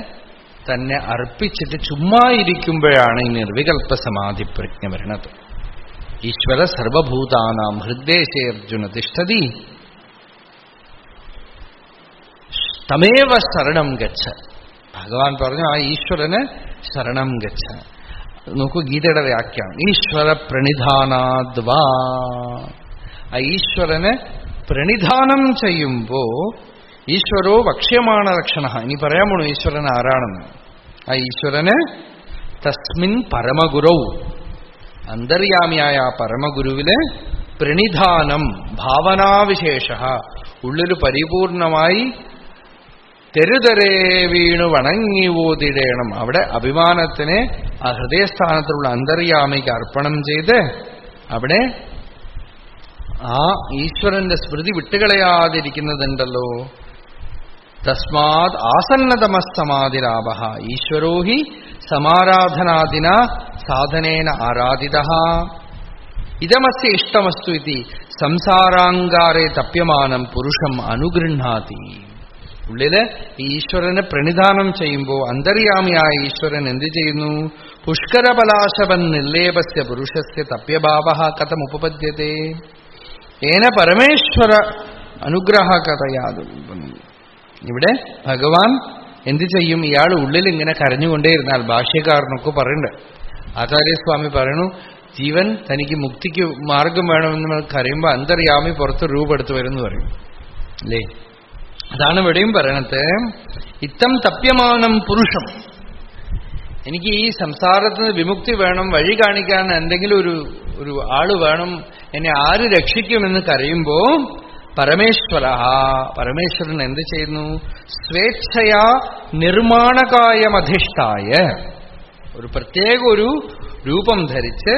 തന്നെ അർപ്പിച്ചിട്ട് ചുമ്മാ ഇരിക്കുമ്പോഴാണ് ഈ നിർവികൽപ്പ സമാധി പ്രജ്ഞ വരുന്നത്. ഈശ്വര സർവഭൂതാനാം ഹൃദ്ദേശേ അർജുന തിഷ്ഠതി തമേവ ശരണം ഗച്ഛ. ഭഗവാൻ പറഞ്ഞു ആ ഈശ്വരന് ശരണം ഗച്ഛ. നോക്കൂ ഗീതയുടെ വ്യാഖ്യാനം. ഈശ്വര പ്രണിധാനാദ്വാ. ആ ഈശ്വരന് പ്രണിധാനം ചെയ്യുമ്പോ ഈശ്വരോ വക്ഷ്യമാണ് ലക്ഷണ. ഇനി പറയാൻ പോണു ഈശ്വരൻ ആരാണെന്ന്. ആ ഈശ്വരന് തസ്മിൻ പരമഗുരൗ, അന്തര്യാമിയായ ആ പരമഗുരുവില് പ്രണിധാനം ഭാവനാവിശേഷ, ഉള്ളില് പരിപൂർണമായി തെരുതെരേ വീണു വണങ്ങി ഓതിടേണം. അവിടെ അഭിമാനത്തിനെ ആ ഹൃദയസ്ഥാനത്തുള്ള അന്തര്യാമിക്ക് അർപ്പണം ചെയ്ത് അവിടെ ആ ഈശ്വരന്റെ സ്മൃതി വിട്ടുകളയാതിരിക്കുന്നതുണ്ടല്ലോ. തസ്മാത് ആസന്നതമസ്സമാധിലാഭ ഈശ്വരോ ഹി സമാരാധനാദിന സാധനേന ആരാധിത. ഇതമസ്യ ഇഷ്ടമസ്തു ഇതി സംസാരാങ്കാരെ തപ്യമാനം പുരുഷം അനുഗൃഹാതി. ഉള്ളില് ഈശ്വരനെ പ്രണിധാനം ചെയ്യുമ്പോൾ അന്തര്യാമിയായ ഈശ്വരൻ എന്ത് ചെയ്യുന്നു? പുഷ്കരപലാശവൻ നിർലേപസ്യ പുരുഷസ്യ തപ്യഭാവ കഥമുപപദ്യത്തെ ഏന പരമേശ്വര അനുഗ്രഹ കഥയാതും. ഇവിടെ ഭഗവാൻ എന്ത് ചെയ്യും? ഇയാൾ ഉള്ളിൽ ഇങ്ങനെ കരഞ്ഞുകൊണ്ടേയിരുന്നാൽ, ഭാഷ്യക്കാരനൊക്കെ പറയുന്നുണ്ട്, ആചാര്യസ്വാമി പറയണു, ജീവൻ തനിക്ക് മുക്തിക്ക് മാർഗം വേണമെന്ന് കരയുമ്പോൾ അന്തര്യാമി പുറത്ത് രൂപെടുത്ത് വരുമെന്ന് പറയും അല്ലേ? അതാണ് ഇവിടെയും പറയണത്. ഇത്തം തപ്യമാനം പുരുഷം, എനിക്ക് ഈ സംസാരത്തിന് വിമുക്തി വേണം, വഴി കാണിക്കാൻ എന്തെങ്കിലും ഒരു ആള് വേണം, എന്നെ ആര് രക്ഷിക്കുമെന്ന് കരയുമ്പോ പരമേശ്വരൻ എന്ത് ചെയ്യുന്നു? സ്വേച്ഛയാ നിർമ്മാണകായമധിഷ്ഠായ, ഒരു പ്രത്യേക ഒരു രൂപം ധരിച്ച്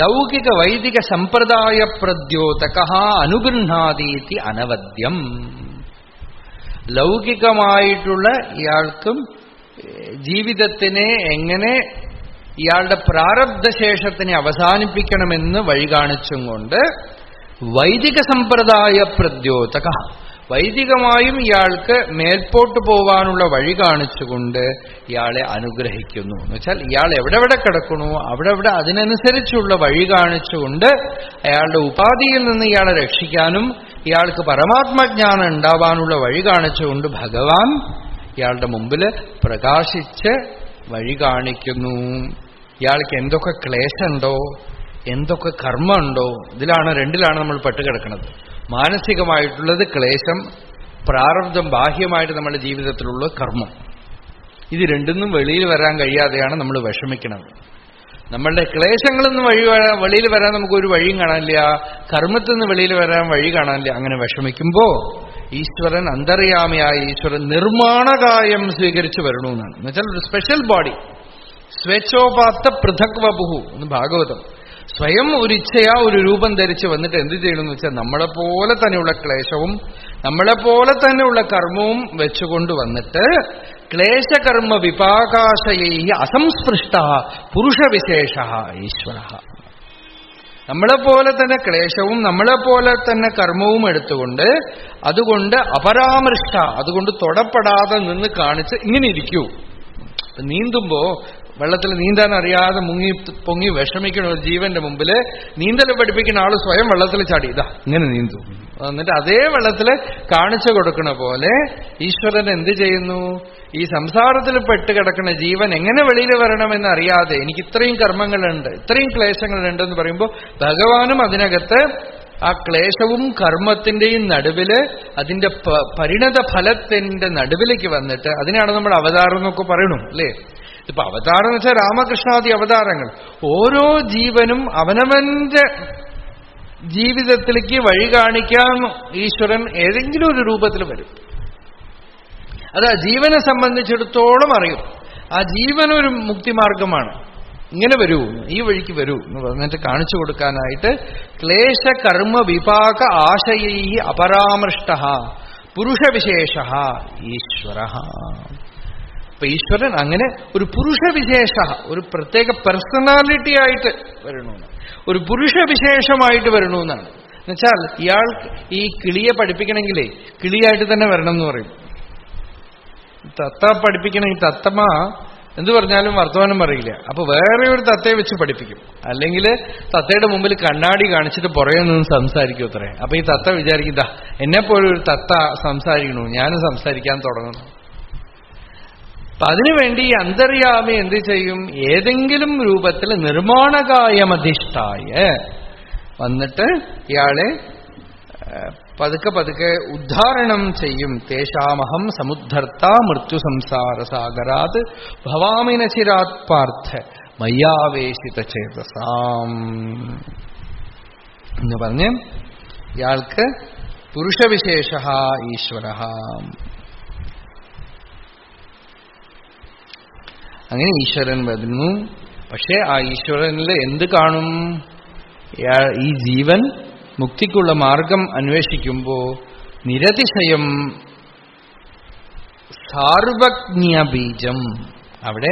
ലൗകിക വൈദിക സമ്പ്രദായ പ്രദ്യോതക അനുഗൃഹാതീതി അനവദ്യം. ലൗകികമായിട്ടുള്ള ഇയാൾക്കും ജീവിതത്തിനെ എങ്ങനെ ഇയാളുടെ പ്രാരബ്ധശേഷത്തിനെ അവസാനിപ്പിക്കണമെന്ന് വഴി കാണിച്ചും കൊണ്ട് വൈദിക സമ്പ്രദായ പ്രദ്യോതക, വൈദികമായും ഇയാൾക്ക് മേൽപോട്ട് പോവാനുള്ള വഴി കാണിച്ചുകൊണ്ട് ഇയാളെ അനുഗ്രഹിക്കുന്നു. എന്ന് വെച്ചാൽ ഇയാൾ എവിടെ കിടക്കണോ അവിടെ അതിനനുസരിച്ചുള്ള വഴി കാണിച്ചുകൊണ്ട് അയാളുടെ ഉപാധിയിൽ നിന്ന് ഇയാളെ രക്ഷിക്കാനും ഇയാൾക്ക് പരമാത്മജ്ഞാനം ഉണ്ടാവാനുള്ള വഴി കാണിച്ചുകൊണ്ട് ഭഗവാൻ ഇയാളുടെ മുമ്പിൽ പ്രകാശിച്ച് വഴി കാണിക്കുന്നു. ഇയാൾക്ക് എന്തൊക്കെ ക്ലേശമുണ്ടോ, എന്തൊക്കെ കർമ്മമുണ്ടോ, രണ്ടിലാണ് നമ്മൾ പെട്ടുകിടക്കുന്നത്. മാനസികമായിട്ടുള്ളത് ക്ലേശം, പ്രാരബ്ധം ബാഹ്യമായിട്ട് നമ്മുടെ ജീവിതത്തിലുള്ള കർമ്മം. ഇത് രണ്ടിന്നും വെളിയിൽ വരാൻ കഴിയാതെയാണ് നമ്മൾ വിഷമിക്കുന്നത്. നമ്മളുടെ ക്ലേശങ്ങളിൽ നിന്ന് വെളിയിൽ വരാൻ നമുക്കൊരു വഴിയും കാണാനില്ല, കർമ്മത്തിൽ നിന്ന് വെളിയിൽ വരാൻ വഴി കാണാനില്ല. അങ്ങനെ വിഷമിക്കുമ്പോ ഈശ്വരൻ, അന്തര്യാമിയായ ഈശ്വരൻ നിർമ്മാണകായം സ്വീകരിച്ചു വരണമെന്നാണ്. എന്നുവെച്ചാൽ ഒരു സ്പെഷ്യൽ ബോഡി, സ്വേച്ഛോപാത്ത പൃഥക് വപുഹു എന്ന് ഭാഗവതം. സ്വയം ഒരു ഇച്ഛയാ ഒരു രൂപം ധരിച്ച് വന്നിട്ട് എന്ത് ചെയ്യണമെന്ന് വെച്ചാൽ നമ്മളെപ്പോലെ തന്നെയുള്ള ക്ലേശവും നമ്മളെപ്പോലെ തന്നെയുള്ള കർമ്മവും വെച്ചുകൊണ്ട് വന്നിട്ട് ക്ലേശകർമ്മ വിപാകാശയൈ അസംസ്പൃഷ്ട പുരുഷവിശേഷ ഈശ്വര. നമ്മളെപ്പോലെ തന്നെ ക്ലേശവും നമ്മളെപ്പോലെ തന്നെ കർമ്മവും എടുത്തുകൊണ്ട് അതുകൊണ്ട് അപരാമൃഷ്ട, അതുകൊണ്ട് തൊടപ്പെടാതെ നിന്ന് കാണിച്ച് ഇങ്ങനെ ഇരിക്കൂ. നീന്തുമ്പോ വെള്ളത്തിൽ നീന്താൻ അറിയാതെ പൊങ്ങി വിഷമിക്കണ ഒരു ജീവന്റെ മുമ്പിൽ നീന്തൽ പഠിപ്പിക്കുന്ന ആള് സ്വയം വെള്ളത്തിൽ ചാടി ഇതാ ഇങ്ങനെ നീന്തു. എന്നിട്ട് അതേ വെള്ളത്തിൽ കാണിച്ചു കൊടുക്കണ പോലെ ഈശ്വരൻ എന്ത് ചെയ്യുന്നു? ഈ സംസാരത്തിൽ പെട്ട് കിടക്കുന്ന ജീവൻ എങ്ങനെ വെളിയിൽ വരണമെന്ന് അറിയാതെ എനിക്ക് ഇത്രയും കർമ്മങ്ങളുണ്ട്, ഇത്രയും ക്ലേശങ്ങളുണ്ടെന്ന് പറയുമ്പോൾ ഭഗവാനും അതിനകത്ത് ആ ക്ലേശവും കർമ്മത്തിന്റെയും നടുവില് അതിന്റെ പരിണത ഫലത്തിന്റെ നടുവിലേക്ക് വന്നിട്ട് അതിനാണ് നമ്മൾ അവതാരം എന്നൊക്കെ പറയണു അല്ലേ? ഇപ്പൊ അവതാരം എന്ന് വെച്ചാൽ രാമകൃഷ്ണാദി അവതാരങ്ങൾ. ഓരോ ജീവനും അവനവന്റെ ജീവിതത്തിലേക്ക് വഴി കാണിക്കാൻ ഈശ്വരൻ ഏതെങ്കിലും ഒരു രൂപത്തിൽ വരും. അത് ആ ജീവനെ സംബന്ധിച്ചിടത്തോളം അറിയും. ആ ജീവനൊരു മുക്തിമാർഗമാണ്. ഇങ്ങനെ വരൂ, ഈ വഴിക്ക് വരൂ എന്ന് പറഞ്ഞിട്ട് കാണിച്ചു കൊടുക്കാനായിട്ട് ക്ലേശ കർമ്മ വിപാക ആശയൈ അപരാമൃഷ്ട പുരുഷവിശേഷ ഈശ്വര. അപ്പൊ ഈശ്വരൻ അങ്ങനെ ഒരു പുരുഷവിശേഷ, ഒരു പ്രത്യേക പേഴ്സണാലിറ്റി ആയിട്ട് വരണമെന്ന്, ഒരു പുരുഷവിശേഷമായിട്ട് വരണമെന്നാണ്. എന്നുവെച്ചാൽ ഇയാൾ ഈ കിളിയെ പഠിപ്പിക്കണമെങ്കിലേ കിളിയായിട്ട് തന്നെ വരണം എന്ന് പറയും. തത്ത പഠിപ്പിക്കണമെങ്കിൽ തത്തമ്മ എന്ത് പറഞ്ഞാലും വർത്തമാനം പറയില്ല. അപ്പൊ വേറെ ഒരു തത്തയെ വെച്ച് പഠിപ്പിക്കും. അല്ലെങ്കിൽ തത്തയുടെ മുമ്പിൽ കണ്ണാടി കാണിച്ചിട്ട് പുറകെ നിന്ന് സംസാരിക്കും അത്രേ. അപ്പൊ ഈ തത്ത വിചാരിക്കുന്ന എന്നെപ്പോലെ ഒരു തത്ത സംസാരിക്കണു, ഞാനും സംസാരിക്കാൻ തുടങ്ങുന്നു. അപ്പൊ അതിനുവേണ്ടി ഈ അന്തര്യാമി എന്ത് ചെയ്യും? ഏതെങ്കിലും രൂപത്തിൽ നിർമ്മാണകായമധിഷ്ഠായ വന്നിട്ട് ഇയാളെ പതുക്കെ പതുക്കെ ഉദ്ധാരണം ചെയ്യും. തേഷാമഹം സമുദ്ധർത്ത മൃത്യു സംസാര സാഗരാത് ഭവാമിന ചിരാത് പാർത്ഥ മയ്യാവേശിത ചേതസാം എന്ന് പറഞ്ഞ് ഇയാൾക്ക് പുരുഷവിശേഷ ഈശ്വര. അങ്ങനെ ഈശ്വരൻ വരുന്നു. പക്ഷെ ആ ഈശ്വരനിൽ എന്ത് കാണും? ഈ ജീവൻ മുക്തിക്കുള്ള മാർഗം അന്വേഷിക്കുമ്പോ നിരതിശയം സാർവജ്ഞ ബീജം, അവിടെ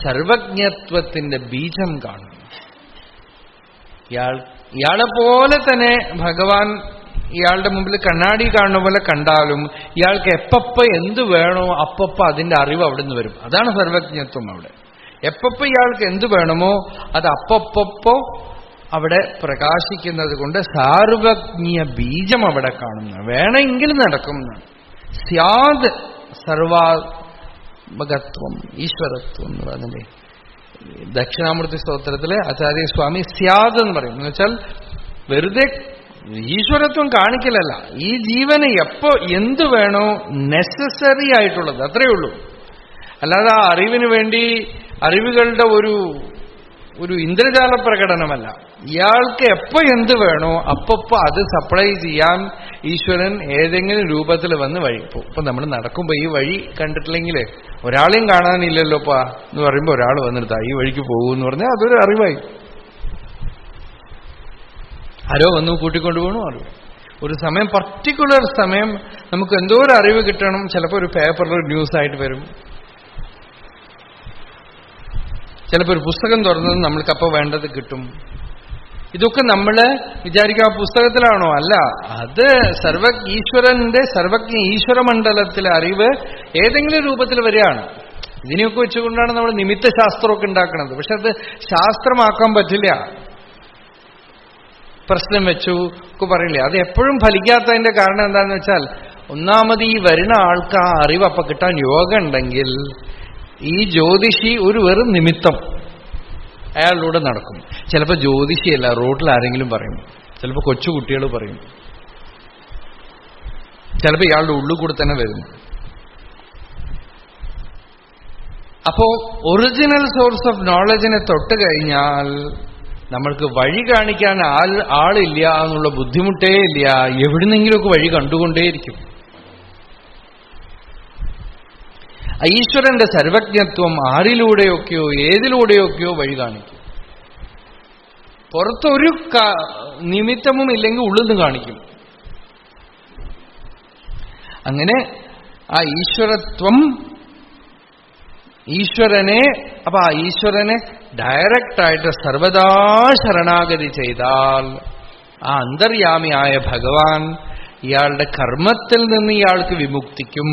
സർവജ്ഞത്വത്തിന്റെ ബീജം കാണും. ഇയാളെ പോലെ തന്നെ ഭഗവാൻ ഇയാളുടെ മുമ്പിൽ കണ്ണാടി കാണുന്ന പോലെ കണ്ടാലും ഇയാൾക്ക് എപ്പപ്പ എന്ത് വേണോ അപ്പപ്പ അതിന്റെ അറിവ് അവിടെ നിന്ന് വരും. അതാണ് സർവജ്ഞത്വം. അവിടെ എപ്പപ്പ ഇയാൾക്ക് എന്ത് വേണമോ അത് അപ്പപ്പോ അവിടെ പ്രകാശിക്കുന്നത് കൊണ്ട് സാർവജ്ഞ ബീജം അവിടെ കാണുന്നു. വേണമെങ്കിൽ നടക്കുന്നതാണ്. സ്യാദ് സർവാത്മകത്വം ഈശ്വരത്വം എന്ന് പറഞ്ഞില്ലേ ദക്ഷിണാമൂർത്തി സ്തോത്രത്തില് ആചാര്യസ്വാമി സ്യാദ് എന്ന് പറയും. എന്ന് വെച്ചാൽ വെറുതെ ഈശ്വരത്വം കാണിക്കലല്ല, ഈ ജീവന് എപ്പോ എന്ത് വേണോ നെസസറി ആയിട്ടുള്ളത് അത്രയേ ഉള്ളൂ. അല്ലാതെ ആ അറിവിന് വേണ്ടി അറിവുകളുടെ ഒരു ഇന്ദ്രജാല പ്രകടനമല്ല. ഇയാൾക്ക് എപ്പോ എന്ത് വേണോ അപ്പപ്പോ അത് സപ്ലൈ ചെയ്യാൻ ഈശ്വരൻ ഏതെങ്കിലും രൂപത്തിൽ വന്ന് വഴി പോകും. ഇപ്പൊ നമ്മൾ നടക്കുമ്പോ ഈ വഴി കണ്ടിട്ടില്ലെങ്കിൽ ഒരാളെയും കാണാനില്ലല്ലോപ്പാ എന്ന് പറയുമ്പോ ഒരാൾ വന്നിരുത്താ ഈ വഴിക്ക് പോകുമെന്ന് പറഞ്ഞാൽ അതൊരു അറിവായി. ആരോ വന്നു കൂട്ടിക്കൊണ്ടുപോകണു അറിവ്. ഒരു സമയം പർട്ടിക്കുലർ സമയം നമുക്ക് എന്തോ ഒരു അറിവ് കിട്ടണം. ചിലപ്പോൾ ഒരു പേപ്പറിൽ ന്യൂസായിട്ട് വരും, ചിലപ്പോൾ ഒരു പുസ്തകം തുറന്നത് നമ്മൾക്കപ്പോൾ വേണ്ടത് കിട്ടും. ഇതൊക്കെ നമ്മൾ വിചാരിക്കുക പുസ്തകത്തിലാണോ? അല്ല, അത് ഈശ്വരന്റെ സർവജ്ഞ ഈശ്വരമണ്ഡലത്തിലെ അറിവ് ഏതെങ്കിലും രൂപത്തിൽ വരികയാണ്. ഇതിനെയൊക്കെ വെച്ചുകൊണ്ടാണ് നമ്മൾ നിമിത്ത ശാസ്ത്രമൊക്കെ ഉണ്ടാക്കുന്നത്. പക്ഷെ അത് ശാസ്ത്രമാക്കാൻ പറ്റില്ല. പ്രശ്നം വെച്ചു ഒക്കെ പറയില്ലേ, അത് എപ്പോഴും ഫലിക്കാത്തതിന്റെ കാരണം എന്താണെന്ന് വെച്ചാൽ ഒന്നാമത് ഈ വരുന്ന ആൾക്ക് ആ അറിവ് അപ്പൊ കിട്ടാൻ യോഗം ഉണ്ടെങ്കിൽ ഈ ജ്യോതിഷി ഒരു വെറും നിമിത്തം അയാളിലൂടെ നടക്കും. ചിലപ്പോൾ ജ്യോതിഷിയല്ല, റോഡിൽ ആരെങ്കിലും പറയും, ചിലപ്പോൾ കൊച്ചുകുട്ടികൾ പറയും, ചിലപ്പോൾ ഇയാളുടെ ഉള്ളിൽ കൂടെ തന്നെ വരും. അപ്പോ ഒറിജിനൽ സോഴ്സ് ഓഫ് നോളജിനെ തൊട്ട് കഴിഞ്ഞാൽ നമ്മൾക്ക് വഴി കാണിക്കാൻ ആളില്ല എന്നുള്ള ബുദ്ധിമുട്ടേ ഇല്ല. എവിടുന്നെങ്കിലുമൊക്കെ വഴി കണ്ടുകൊണ്ടേയിരിക്കും. ഈശ്വരന്റെ സർവജ്ഞത്വം ആരിലൂടെയൊക്കെയോ ഏതിലൂടെയൊക്കെയോ വഴി കാണിക്കും. പുറത്തൊരു നിമിത്തമും ഇല്ലെങ്കിൽ ഉള്ളിൽ നിന്ന് കാണിക്കും. അങ്ങനെ ആ ഈശ്വരത്വം ഈശ്വരനെ അപ്പൊ ആ ഈശ്വരനെ ഡയറക്റ്റായിട്ട് സർവദാ ശരണാഗതി ചെയ്താൽ ആ അന്തര്യാമിയായ ഭഗവാൻ ഇയാളുടെ കർമ്മത്തിൽ നിന്ന് ഇയാൾക്ക് വിമുക്തിക്കും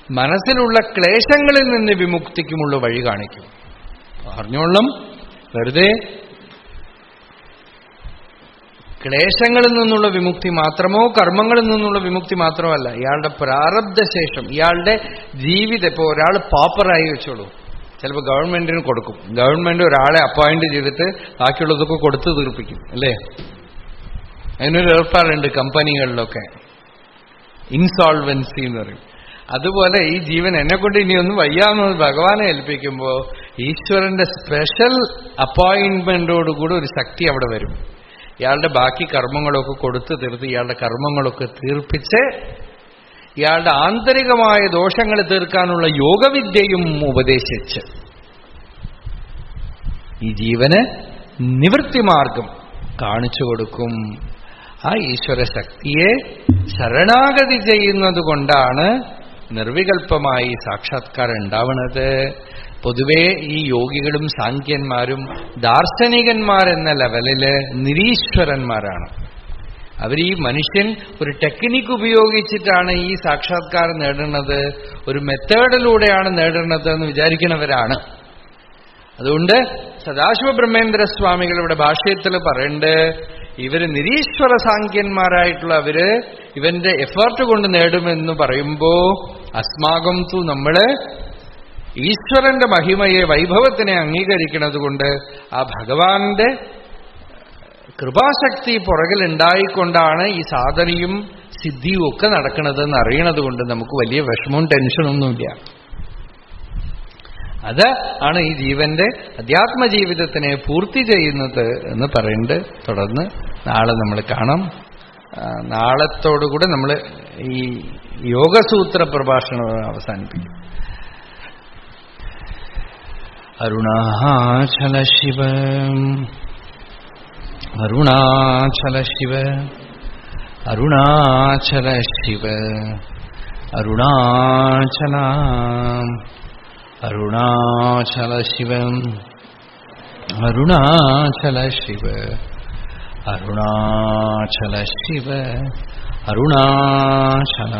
മനസ്സിലുള്ള ക്ലേശങ്ങളിൽ നിന്ന് വിമുക്തിക്കുമുള്ള വഴി കാണിക്കും. പറഞ്ഞോളം വെറുതെ ക്ലേശങ്ങളിൽ നിന്നുള്ള വിമുക്തി മാത്രമോ കർമ്മങ്ങളിൽ നിന്നുള്ള വിമുക്തി മാത്രമല്ല, ഇയാളുടെ പ്രാരബ്ധശേഷം, ഇയാളുടെ ജീവിതം. ഇപ്പോൾ ഒരാൾ പാപ്പറായി വെച്ചോളൂ, ചിലപ്പോൾ ഗവൺമെന്റിന് കൊടുക്കും. ഗവൺമെന്റ് ഒരാളെ അപ്പോയിന്റ് ചെയ്തിട്ട് ബാക്കിയുള്ളതൊക്കെ കൊടുത്തു തീർപ്പിക്കും, അല്ലേ? അതിനൊരു ഏർപ്പാടുണ്ട് കമ്പനികളിലൊക്കെ, ഇൻസോൾവൻസി എന്ന് പറയും. അതുപോലെ ഈ ജീവൻ എന്നെക്കൊണ്ട് ഇനിയൊന്നും വയ്യാമെന്ന് ഭഗവാനെ ഏൽപ്പിക്കുമ്പോൾ ഈശ്വരന്റെ സ്പെഷ്യൽ അപ്പോയിന്റ്മെന്റോടുകൂടി ഒരു ശക്തി അവിടെ വരും. ഇയാളുടെ ബാക്കി കർമ്മങ്ങളൊക്കെ കൊടുത്തു തീർത്ത്, ഇയാളുടെ കർമ്മങ്ങളൊക്കെ തീർപ്പിച്ച് ഇയാളുടെ ആന്തരികമായ ദോഷങ്ങൾ തീർക്കാനുള്ള യോഗവിദ്യയും ഉപദേശിച്ച് ഈ ജീവന് നിവൃത്തിമാർഗം കാണിച്ചു കൊടുക്കും. ആ ഈശ്വര ശക്തിയെ ശരണാഗതി ചെയ്യുന്നത് കൊണ്ടാണ് നിർവികൽപ്പമായി സാക്ഷാത്കാരം ഉണ്ടാവുന്നത്. പൊതുവേ ഈ യോഗികളും സാഖ്യന്മാരും ദാർശനികന്മാരെന്ന ലെവലില് നിരീശ്വരന്മാരാണ്. അവർ ഈ മനുഷ്യൻ ഒരു ടെക്നിക്ക് ഉപയോഗിച്ചിട്ടാണ് ഈ സാക്ഷാത്കാരം നേടുന്നത്, ഒരു മെത്തേഡിലൂടെയാണ് നേടുന്നത് എന്ന് വിചാരിക്കുന്നവരാണ്. അതുകൊണ്ട് സദാശിവ ബ്രഹ്മേന്ദ്ര സ്വാമികൾ ഇവിടെ ഭാഷ്യത്തിൽ പറയുന്നുണ്ട്, ഇവര് നിരീശ്വര സാഖ്യന്മാരായിട്ടുള്ള അവര് ഇവന്റെ എഫേർട്ട് കൊണ്ട് നേടുമെന്ന് പറയുമ്പോ അസ്മാകം തു നമ്മള് ഈശ്വരന്റെ മഹിമയെ വൈഭവത്തിനെ അംഗീകരിക്കുന്നത് കൊണ്ട് ആ ഭഗവാന്റെ കൃപാശക്തി പുറകിലുണ്ടായിക്കൊണ്ടാണ് ഈ സാധനയും സിദ്ധിയും ഒക്കെ നടക്കുന്നതെന്ന് അറിയണത് കൊണ്ട് നമുക്ക് വലിയ വിഷമവും ടെൻഷനൊന്നുമില്ല. അത് ആണ് ഈ ജീവന്റെ അധ്യാത്മജീവിതത്തിനെ പൂർത്തി ചെയ്യുന്നത് എന്ന് പറയുന്നുണ്ട്. തുടർന്ന് നാളെ നമ്മൾ കാണാം. നാളത്തോടുകൂടെ നമ്മൾ ഈ യോഗസൂത്ര പ്രഭാഷണം അവസാനിപ്പിക്കും. അരുണാചല ശിവ അരുണാചല ശിവ അരുണാചല ശിവ അരുണാചല അരുണാചല ശിവ അരുണാചല ശിവ അരുണാചല ശിവ അരുണാചല